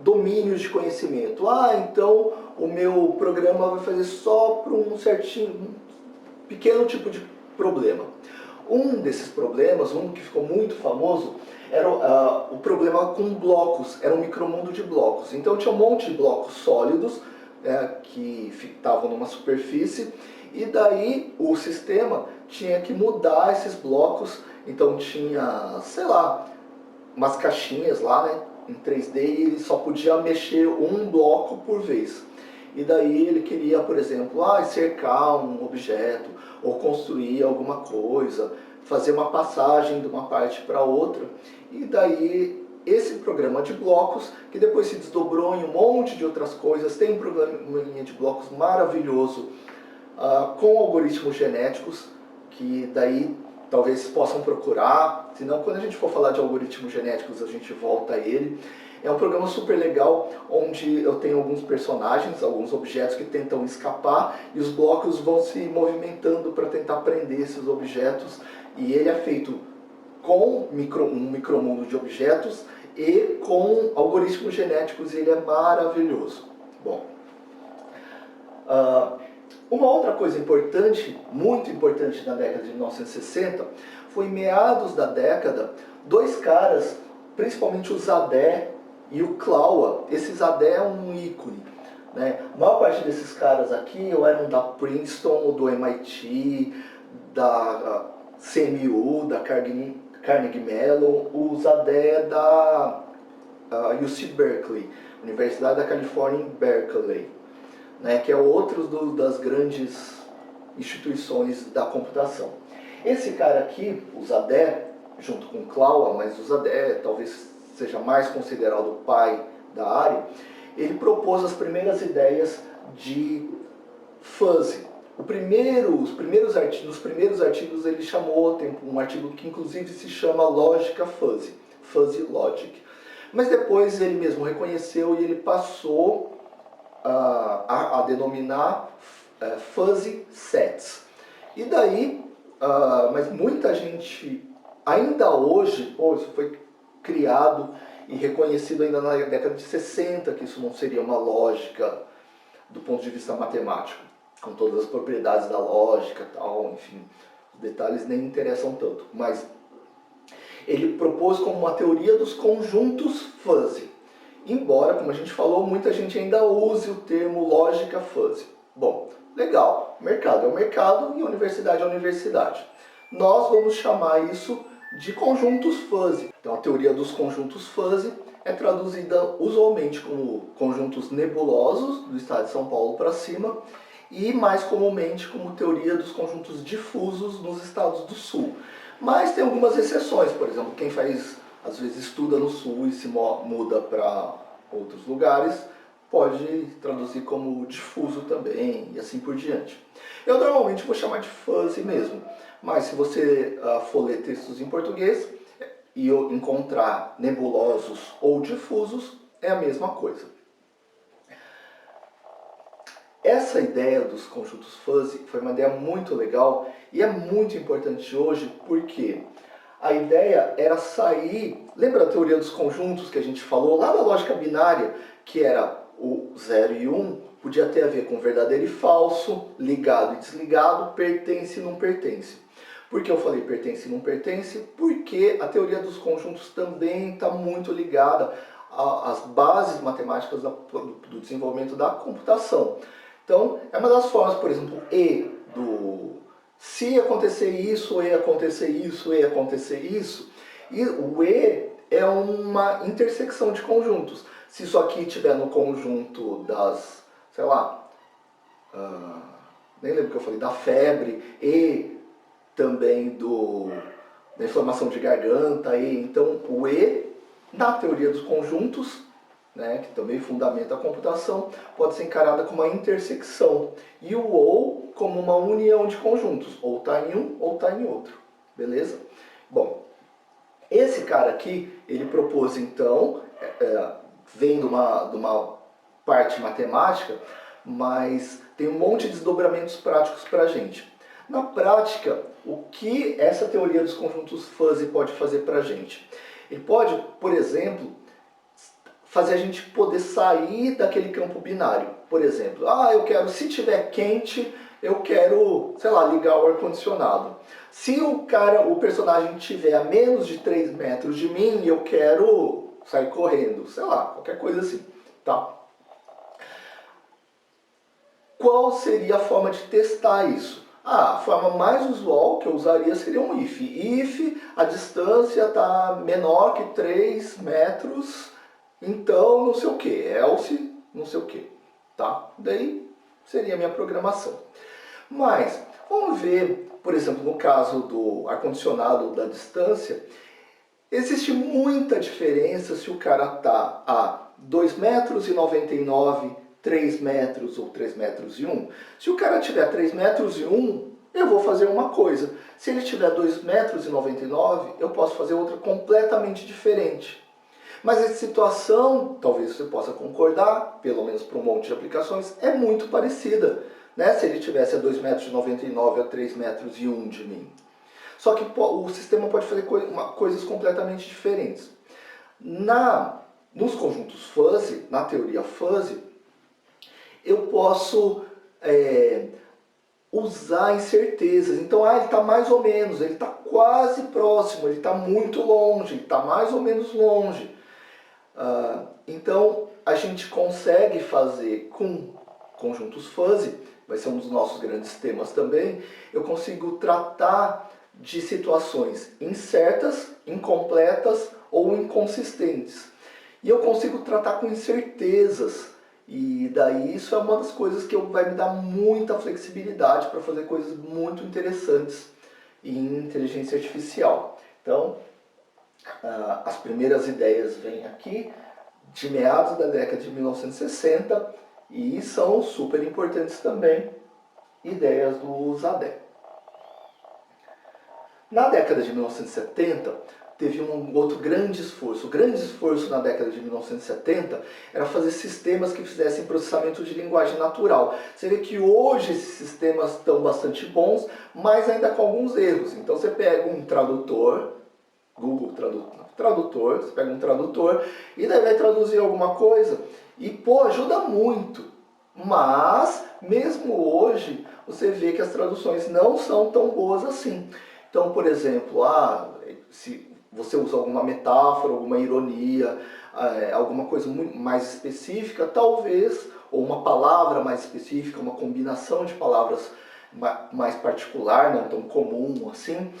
domínios de conhecimento. Então o meu programa vai fazer só para um pequeno tipo de problema. Um desses problemas, um que ficou muito famoso, era o problema com blocos, era um micromundo de blocos. Então tinha um monte de blocos sólidos que estavam numa superfície, e daí o sistema tinha que mudar esses blocos. Então tinha, sei lá, umas caixinhas lá, né, em 3D, e ele só podia mexer um bloco por vez. E daí ele queria, por exemplo, cercar um objeto, ou construir alguma coisa, fazer uma passagem de uma parte para outra. E daí esse programa de blocos, que depois se desdobrou em um monte de outras coisas, tem um programinha de blocos maravilhoso, com algoritmos genéticos, que daí talvez possam procurar, senão quando a gente for falar de algoritmos genéticos a gente volta a ele. É um programa super legal, onde eu tenho alguns personagens, alguns objetos que tentam escapar, e os blocos vão se movimentando para tentar prender esses objetos, e ele é feito com um micromundo de objetos e com algoritmos genéticos, e ele é maravilhoso. Bom, uma outra coisa importante, muito importante na década de 1960, foi em meados da década, dois caras, principalmente o Zadeh e o Claude. Esse Zadeh é um ícone, né? A maior parte desses caras aqui ou eram da Princeton, ou do MIT, da CMU, da Carnegie Mellon. O Zadeh é da UC Berkeley, Universidade da Califórnia em Berkeley, né, que é outro das grandes instituições da computação. Esse cara aqui, o Zadeh, junto com o Claude, mas o Zadeh talvez seja mais considerado o pai da área, ele propôs as primeiras ideias de fuzzy. Nos primeiros artigos ele chamou, tem um artigo que inclusive se chama Lógica Fuzzy, Fuzzy Logic. Mas depois ele mesmo reconheceu e ele passou a denominar fuzzy sets. E daí, mas muita gente, ainda hoje, isso foi criado e reconhecido ainda na década de 60, que isso não seria uma lógica do ponto de vista matemático, com todas as propriedades da lógica e tal, enfim, os detalhes nem interessam tanto. Mas ele propôs como uma teoria dos conjuntos fuzzy. Embora, como a gente falou, muita gente ainda use o termo lógica fuzzy. Bom, legal, mercado é o mercado e universidade é a universidade. Nós vamos chamar isso de conjuntos fuzzy. Então a teoria dos conjuntos fuzzy é traduzida usualmente como conjuntos nebulosos, do estado de São Paulo para cima, e mais comumente como teoria dos conjuntos difusos nos estados do sul. Mas tem algumas exceções, por exemplo, quem às vezes estuda no sul e se muda para outros lugares, pode traduzir como difuso também, e assim por diante. Eu normalmente vou chamar de fuzzy mesmo, mas se você for ler textos em português e encontrar nebulosos ou difusos, é a mesma coisa. Essa ideia dos conjuntos fuzzy foi uma ideia muito legal e é muito importante hoje, porque a ideia era sair... Lembra da teoria dos conjuntos que a gente falou lá da lógica binária, que era o 0 e 1, podia ter a ver com verdadeiro e falso, ligado e desligado, pertence e não pertence. Por que eu falei pertence e não pertence? Porque a teoria dos conjuntos também está muito ligada às bases matemáticas do desenvolvimento da computação. Então, é uma das formas, por exemplo, se acontecer isso, e acontecer isso, e acontecer isso, E o E é uma intersecção de conjuntos. Se isso aqui estiver no conjunto das, sei lá, nem lembro o que eu falei, da febre e também da inflamação de garganta, e então o E, na teoria dos conjuntos, né, que também fundamenta a computação, pode ser encarada como uma intersecção, e o OU como uma união de conjuntos, ou está em um ou está em outro, beleza? Bom, esse cara aqui, ele propôs então, vem de uma parte matemática, mas tem um monte de desdobramentos práticos para a gente. Na prática, o que essa teoria dos conjuntos fuzzy pode fazer para a gente? Ele pode, por exemplo, fazer a gente poder sair daquele campo binário. Por exemplo, eu quero, se tiver quente, eu quero, sei lá, ligar o ar-condicionado. Se o personagem tiver a menos de 3 metros de mim, eu quero sair correndo, sei lá, qualquer coisa assim, tá? Qual seria a forma de testar isso? A forma mais usual que eu usaria seria um if. If a distância está menor que 3 metros, então não sei o que, else não sei o que, tá? Daí seria a minha programação. Mas vamos ver, por exemplo, no caso do ar-condicionado da distância, existe muita diferença se o cara está a 2,99 metros, 3 metros ou 3 metros e 1. Se o cara tiver 3 metros e 1, eu vou fazer uma coisa. Se ele tiver 2,99 metros, eu posso fazer outra completamente diferente. Mas essa situação, talvez você possa concordar, pelo menos para um monte de aplicações, é muito parecida, né? Se ele tivesse a 2,99 metros a 3 metros e 1 de mim. Só que o sistema pode fazer coisas completamente diferentes. Nos conjuntos fuzzy, na teoria fuzzy, eu posso usar incertezas. Então, ele está mais ou menos, ele está quase próximo, ele está muito longe, ele está mais ou menos longe. Então, a gente consegue fazer com conjuntos fuzzy, vai ser um dos nossos grandes temas também, eu consigo tratar de situações incertas, incompletas ou inconsistentes. E eu consigo tratar com incertezas. E daí isso é uma das coisas que vai me dar muita flexibilidade para fazer coisas muito interessantes em inteligência artificial. Então, as primeiras ideias vêm aqui de meados da década de 1960 e são super importantes também, ideias do Zadeh. Na década de 1970, teve um outro grande esforço. O grande esforço na década de 1970 era fazer sistemas que fizessem processamento de linguagem natural. Você vê que hoje esses sistemas estão bastante bons, mas ainda com alguns erros. Então você pega um tradutor, Google Tradutor, você pega um tradutor e daí vai traduzir alguma coisa e, ajuda muito. Mas, mesmo hoje, você vê que as traduções não são tão boas assim. Então, por exemplo, se você usa alguma metáfora, alguma ironia, alguma coisa muito mais específica, talvez, ou uma palavra mais específica, uma combinação de palavras mais particular, não tão comum assim,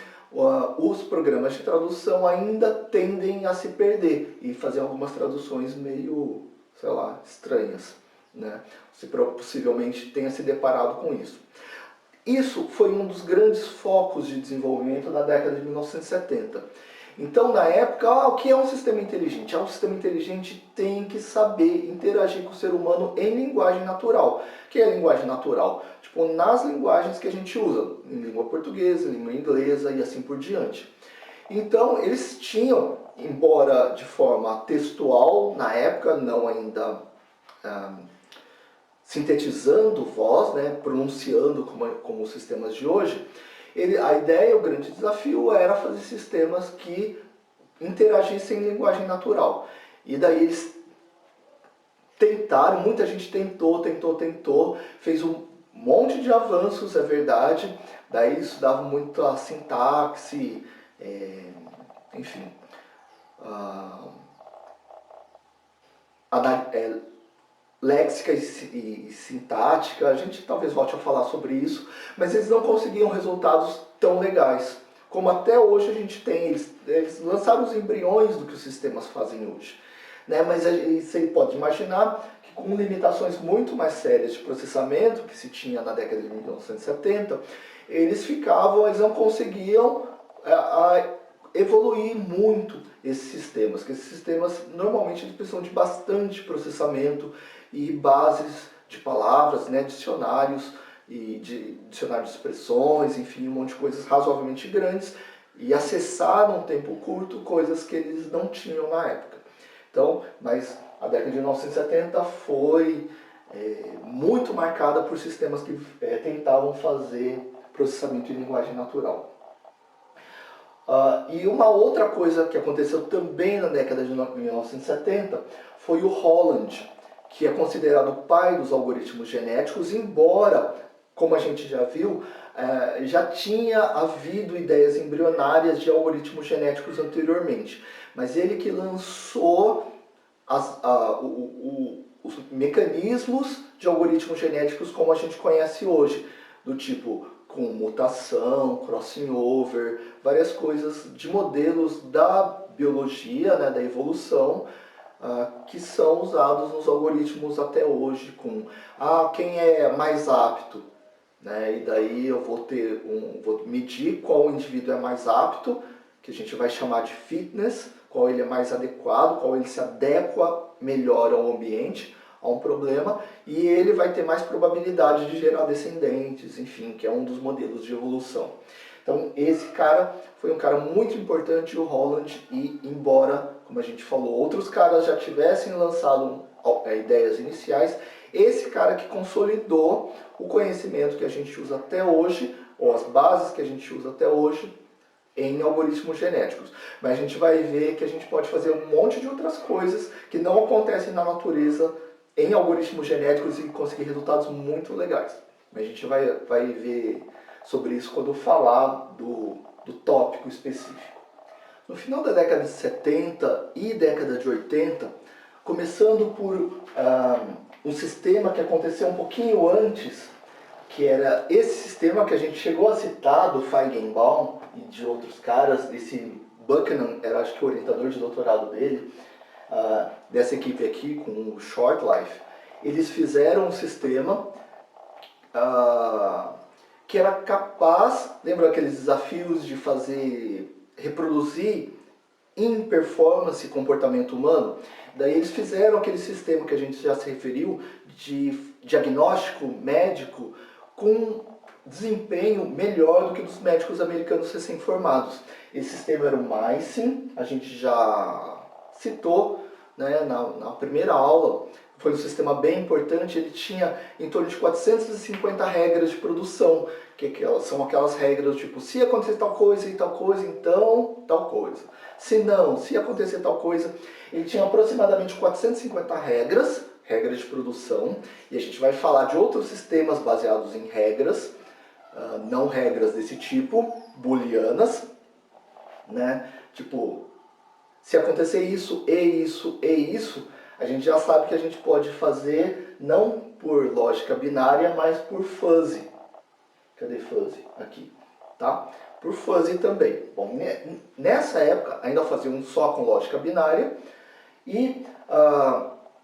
os programas de tradução ainda tendem a se perder e fazer algumas traduções meio, sei lá, estranhas, né? Você possivelmente tenha se deparado com isso. Isso foi um dos grandes focos de desenvolvimento na década de 1970. Então, na época, o que é um sistema inteligente? Um sistema inteligente tem que saber interagir com o ser humano em linguagem natural. O que é linguagem natural? Tipo, nas linguagens que a gente usa, em língua portuguesa, língua inglesa e assim por diante. Então, eles tinham, embora de forma textual, na época, não ainda sintetizando voz, né, pronunciando como os sistemas de hoje, a ideia, o grande desafio era fazer sistemas que interagissem em linguagem natural. E daí eles tentaram, muita gente tentou, fez um monte de avanços, é verdade, daí estudava muito a sintaxe, enfim, léxica e sintática, a gente talvez volte a falar sobre isso, mas eles não conseguiam resultados tão legais. como até hoje a gente tem. Eles lançaram os embriões do que os sistemas fazem hoje. Né? Mas você pode imaginar que com limitações muito mais sérias de processamento que se tinha na década de 1970, eles não conseguiam evoluir muito esses sistemas, que esses sistemas normalmente eles precisam de bastante processamento e bases de palavras, né, dicionários e dicionários de expressões, enfim, um monte de coisas razoavelmente grandes, e acessar num tempo curto coisas que eles não tinham na época. Então, mas a década de 1970 foi muito marcada por sistemas que tentavam fazer processamento de linguagem natural. E uma outra coisa que aconteceu também na década de 1970 foi o Holland, que é considerado o pai dos algoritmos genéticos, embora, como a gente já viu, já tinha havido ideias embrionárias de algoritmos genéticos anteriormente. Mas ele que lançou os mecanismos de algoritmos genéticos como a gente conhece hoje, do tipo com mutação, crossing over, várias coisas de modelos da biologia, né, da evolução, que são usados nos algoritmos até hoje, com quem é mais apto, né, e daí eu vou medir qual indivíduo é mais apto, que a gente vai chamar de fitness, qual ele é mais adequado, qual ele se adequa melhor ao ambiente, a um problema, e ele vai ter mais probabilidade de gerar descendentes, enfim, que é um dos modelos de evolução. Então esse cara foi um cara muito importante, o Holland, e embora, como a gente falou, outros caras já tivessem lançado ideias iniciais, esse cara que consolidou o conhecimento que a gente usa até hoje, ou as bases que a gente usa até hoje, em algoritmos genéticos. Mas a gente vai ver que a gente pode fazer um monte de outras coisas que não acontecem na natureza em algoritmos genéticos e conseguir resultados muito legais. Mas a gente vai ver sobre isso quando eu falar do tópico específico. No final da década de 70 e década de 80, começando por um sistema que aconteceu um pouquinho antes, que era esse sistema que a gente chegou a citar, do Feigenbaum e de outros caras, esse Buchanan era acho que o orientador de doutorado dele, dessa equipe aqui com o Shortlife. Eles fizeram um sistema que era capaz, lembra aqueles desafios de reproduzir em performance comportamento humano? Daí eles fizeram aquele sistema que a gente já se referiu, de diagnóstico médico, com desempenho melhor do que dos médicos americanos recém-formados. Esse sistema era o MySim, a gente já citou, né, na primeira aula. Foi um sistema bem importante, ele tinha em torno de 450 regras de produção, que são aquelas regras tipo, se acontecer tal coisa e tal coisa, então tal coisa. Se não, se acontecer tal coisa, ele tinha aproximadamente 450 regras de produção, e a gente vai falar de outros sistemas baseados em regras, não regras desse tipo, booleanas, né? Tipo, se acontecer isso, e isso, e isso, a gente já sabe que a gente pode fazer não por lógica binária, mas por fuzzy. Cadê fuzzy? Aqui, tá? Por fuzzy também. Bom, nessa época ainda faziam só com lógica binária, e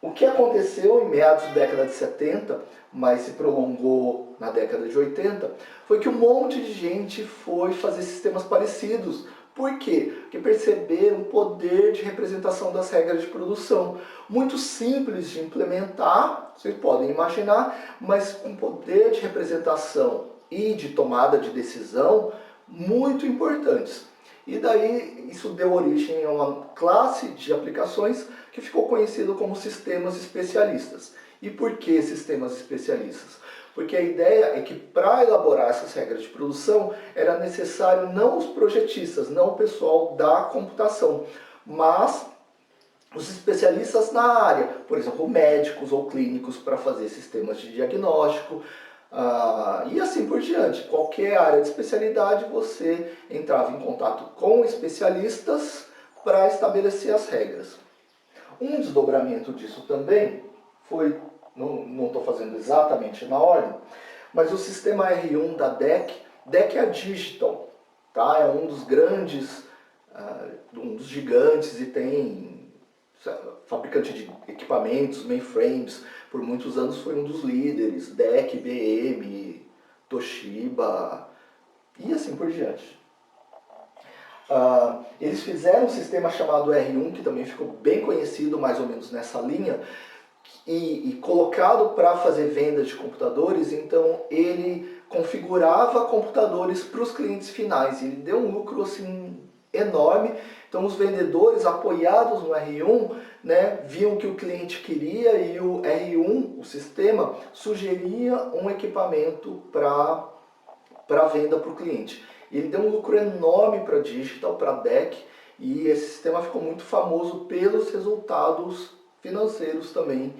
o que aconteceu em meados da década de 70, mas se prolongou na década de 80, foi que um monte de gente foi fazer sistemas parecidos. Por quê? Porque perceberam o poder de representação das regras de produção. Muito simples de implementar, vocês podem imaginar, mas com poder de representação e de tomada de decisão muito importantes. E daí isso deu origem a uma classe de aplicações que ficou conhecido como sistemas especialistas. E por que sistemas especialistas? Porque a ideia é que para elaborar essas regras de produção era necessário não os projetistas, não o pessoal da computação, mas os especialistas na área, por exemplo, médicos ou clínicos para fazer sistemas de diagnóstico, e assim por diante. Qualquer área de especialidade você entrava em contato com especialistas para estabelecer as regras. Um desdobramento disso também foi, não estou fazendo exatamente na ordem, mas o sistema R1 da DEC é a Digital. tá? É um dos grandes, um dos gigantes e tem fabricante de equipamentos, mainframes, por muitos anos foi um dos líderes, DEC, IBM, Toshiba e assim por diante. Eles fizeram um sistema chamado R1, que também ficou bem conhecido mais ou menos nessa linha, e colocado para fazer venda de computadores, então ele configurava computadores para os clientes finais. Ele deu um lucro assim enorme. Então os vendedores apoiados no R1, né, viam que o cliente queria e o R1, o sistema, sugeria um equipamento para venda para o cliente. Ele deu um lucro enorme para a Digital, para a DEC, e esse sistema ficou muito famoso pelos resultados financeiros também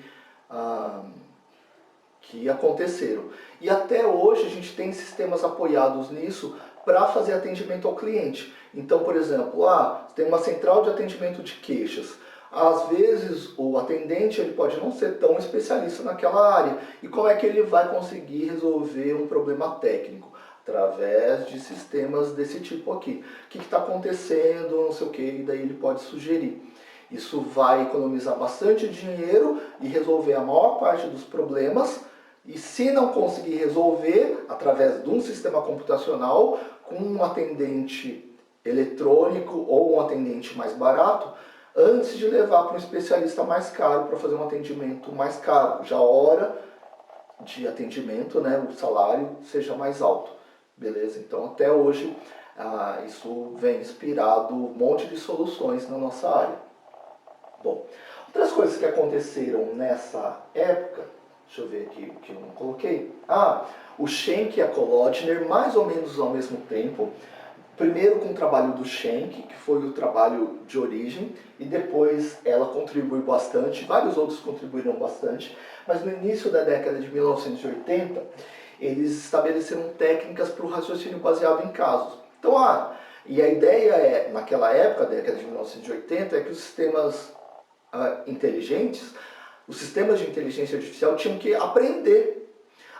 que aconteceram. E até hoje a gente tem sistemas apoiados nisso para fazer atendimento ao cliente. Então, por exemplo, tem uma central de atendimento de queixas. Às vezes o atendente ele pode não ser tão especialista naquela área. E como é que ele vai conseguir resolver um problema técnico? Através de sistemas desse tipo aqui. O que está acontecendo, não sei o que, e daí ele pode sugerir. Isso vai economizar bastante dinheiro e resolver a maior parte dos problemas. E se não conseguir resolver, através de um sistema computacional, com um atendente eletrônico ou um atendente mais barato, antes de levar para um especialista mais caro para fazer um atendimento mais caro, já a hora de atendimento, né, o salário seja mais alto. Beleza? Então até hoje isso vem inspirado um monte de soluções na nossa área. Bom, outras coisas que aconteceram nessa época, deixa eu ver aqui o que eu não coloquei. O Schenck e a Kolodner, mais ou menos ao mesmo tempo. Primeiro com o trabalho do Schenck, que foi o trabalho de origem, e depois ela contribuiu bastante, vários outros contribuíram bastante, mas no início da década de 1980, eles estabeleceram técnicas para o raciocínio baseado em casos. Então, e a ideia naquela época, década de 1980, é que os sistemas inteligentes, os sistemas de inteligência artificial tinham que aprender.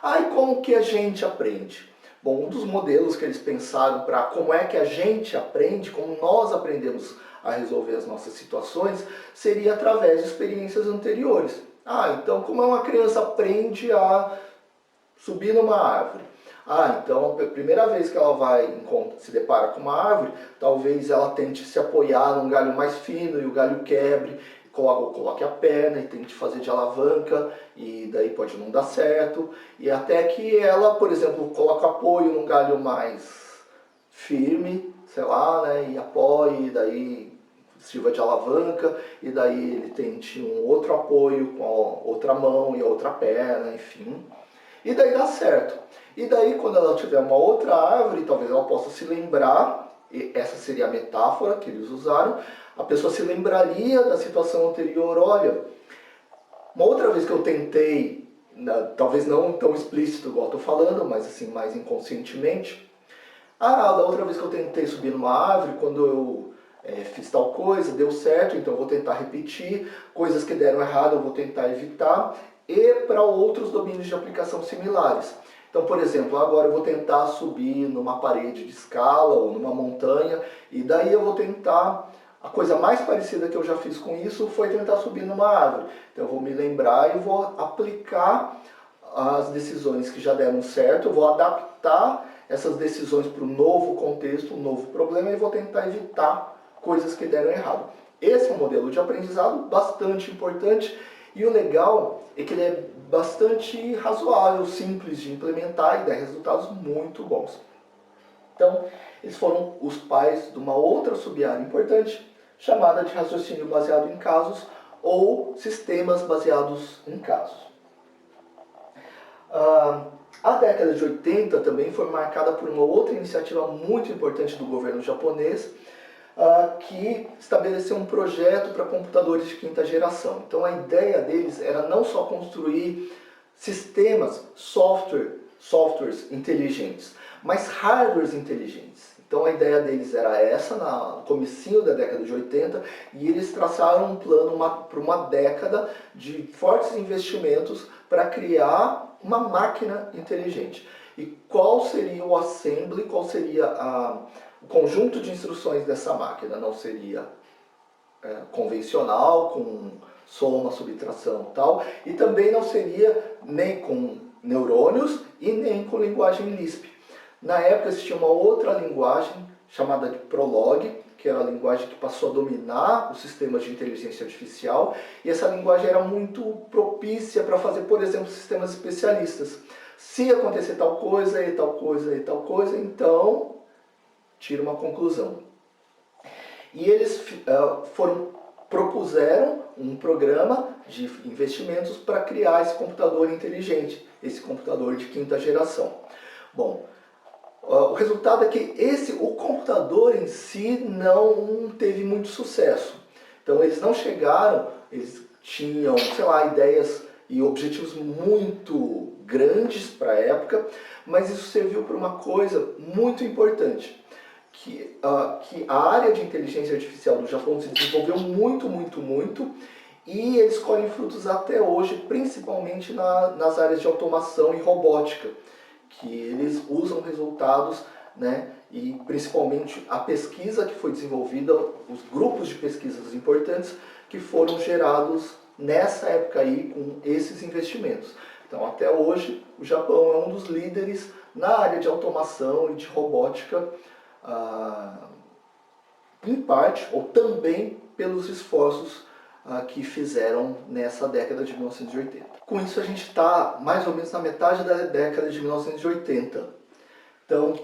E como que a gente aprende? Bom, um dos modelos que eles pensaram para como é que a gente aprende, como nós aprendemos a resolver as nossas situações, seria através de experiências anteriores. Então como uma criança aprende a subir numa árvore? Então a primeira vez que ela se depara com uma árvore, talvez ela tente se apoiar num galho mais fino e o galho quebre, coloque a perna e tente fazer de alavanca, e daí pode não dar certo, e até que ela, por exemplo, coloca apoio num galho mais firme, sei lá, né, e apoie, e daí sirva de alavanca, e daí ele tente um outro apoio com a outra mão e a outra perna, enfim, e daí dá certo. E daí quando ela tiver uma outra árvore, talvez ela possa se lembrar, e essa seria a metáfora que eles usaram, a pessoa se lembraria da situação anterior. Olha, uma outra vez que eu tentei, talvez não tão explícito igual eu estou falando, mas assim, mais inconscientemente, da outra vez que eu tentei subir numa árvore, quando eu fiz tal coisa, deu certo, então eu vou tentar repetir, coisas que deram errado eu vou tentar evitar, e para outros domínios de aplicação similares. Então, por exemplo, agora eu vou tentar subir numa parede de escala ou numa montanha, e daí eu vou tentar... A coisa mais parecida que eu já fiz com isso foi tentar subir numa árvore. Então eu vou me lembrar e vou aplicar as decisões que já deram certo, eu vou adaptar essas decisões para um novo contexto, um novo problema, e vou tentar evitar coisas que deram errado. Esse é um modelo de aprendizado bastante importante, e o legal é que ele é bastante razoável, simples de implementar e dá resultados muito bons. Então, eles foram os pais de uma outra sub-área importante, chamada de raciocínio baseado em casos ou sistemas baseados em casos. A década de 80 também foi marcada por uma outra iniciativa muito importante do governo japonês, que estabeleceu um projeto para computadores de quinta geração. Então a ideia deles era não só construir sistemas, softwares inteligentes, mas hardwares inteligentes. Então a ideia deles era essa, no comecinho da década de 80, e eles traçaram um plano para uma década de fortes investimentos para criar uma máquina inteligente. E qual seria o assembly, qual seria o conjunto de instruções dessa máquina não seria convencional, com soma, subtração e tal, e também não seria nem com neurônios e nem com linguagem Lisp. Na época existia uma outra linguagem chamada de Prolog, que era a linguagem que passou a dominar os sistemas de inteligência artificial, e essa linguagem era muito propícia para fazer, por exemplo, sistemas especialistas. Se acontecer tal coisa e tal coisa e tal coisa, então tira uma conclusão. E eles propuseram um programa de investimentos para criar esse computador inteligente, esse computador de quinta geração. Bom, o resultado é que o computador em si não teve muito sucesso. Então eles não chegaram, eles tinham, sei lá, ideias e objetivos muito grandes para a época, mas isso serviu para uma coisa muito importante, que a área de inteligência artificial do Japão se desenvolveu muito, e eles colhem frutos até hoje, principalmente nas áreas de automação e robótica, que eles usam resultados, né, e principalmente a pesquisa que foi desenvolvida, os grupos de pesquisas importantes que foram gerados nessa época aí com esses investimentos. Então até hoje o Japão é um dos líderes na área de automação e de robótica, em parte ou também pelos esforços que fizeram nessa década de 1980. Com isso a gente está mais ou menos na metade da década de 1980. Então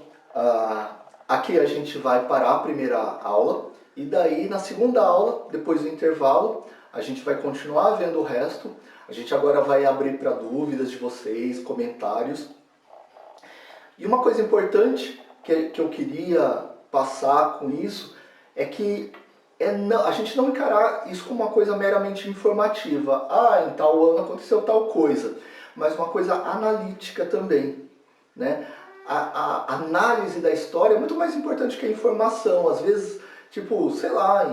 aqui a gente vai parar a primeira aula e daí na segunda aula, depois do intervalo, a gente vai continuar vendo o resto. A gente agora vai abrir para dúvidas de vocês, comentários. E uma coisa importante que eu queria passar com isso é que a gente não encarar isso como uma coisa meramente informativa. Em tal ano aconteceu tal coisa. Mas uma coisa analítica também, né? A análise da história é muito mais importante que a informação. Às vezes, tipo, sei lá,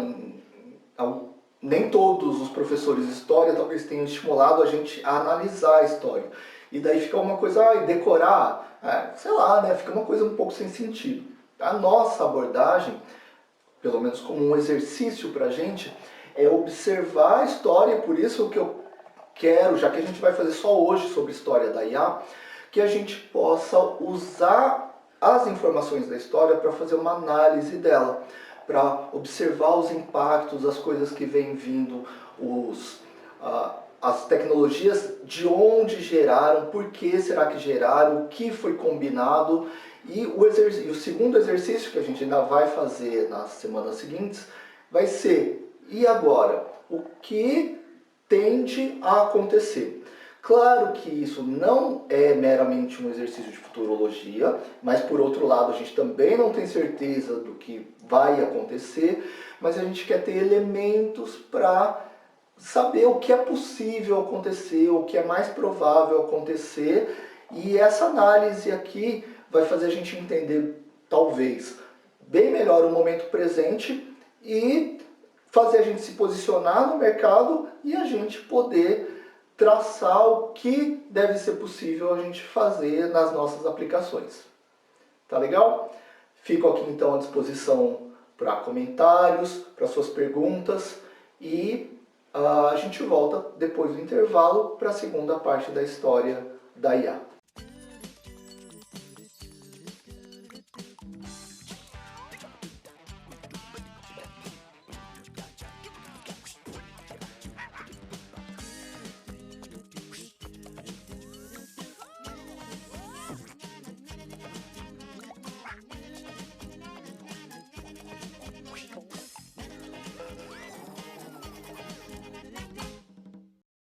nem todos os professores de história talvez tenham estimulado a gente a analisar a história. E daí fica uma coisa, decorar, sei lá, né? Fica uma coisa um pouco sem sentido. A nossa abordagem, pelo menos como um exercício para a gente, é observar a história, por isso que eu quero, já que a gente vai fazer só hoje sobre história da IA, que a gente possa usar as informações da história para fazer uma análise dela, para observar os impactos, as coisas que vêm vindo, as tecnologias, de onde geraram, por que será que geraram, o que foi combinado. E o segundo exercício que a gente ainda vai fazer nas semanas seguintes vai ser, e agora? O que tende a acontecer? Claro que isso não é meramente um exercício de futurologia, mas por outro lado a gente também não tem certeza do que vai acontecer, mas a gente quer ter elementos para saber o que é possível acontecer, o que é mais provável acontecer, e essa análise aqui vai fazer a gente entender, talvez, bem melhor o momento presente e fazer a gente se posicionar no mercado e a gente poder traçar o que deve ser possível a gente fazer nas nossas aplicações. Tá legal? Fico aqui então à disposição para comentários, para suas perguntas e a gente volta depois do intervalo para a segunda parte da história da IA.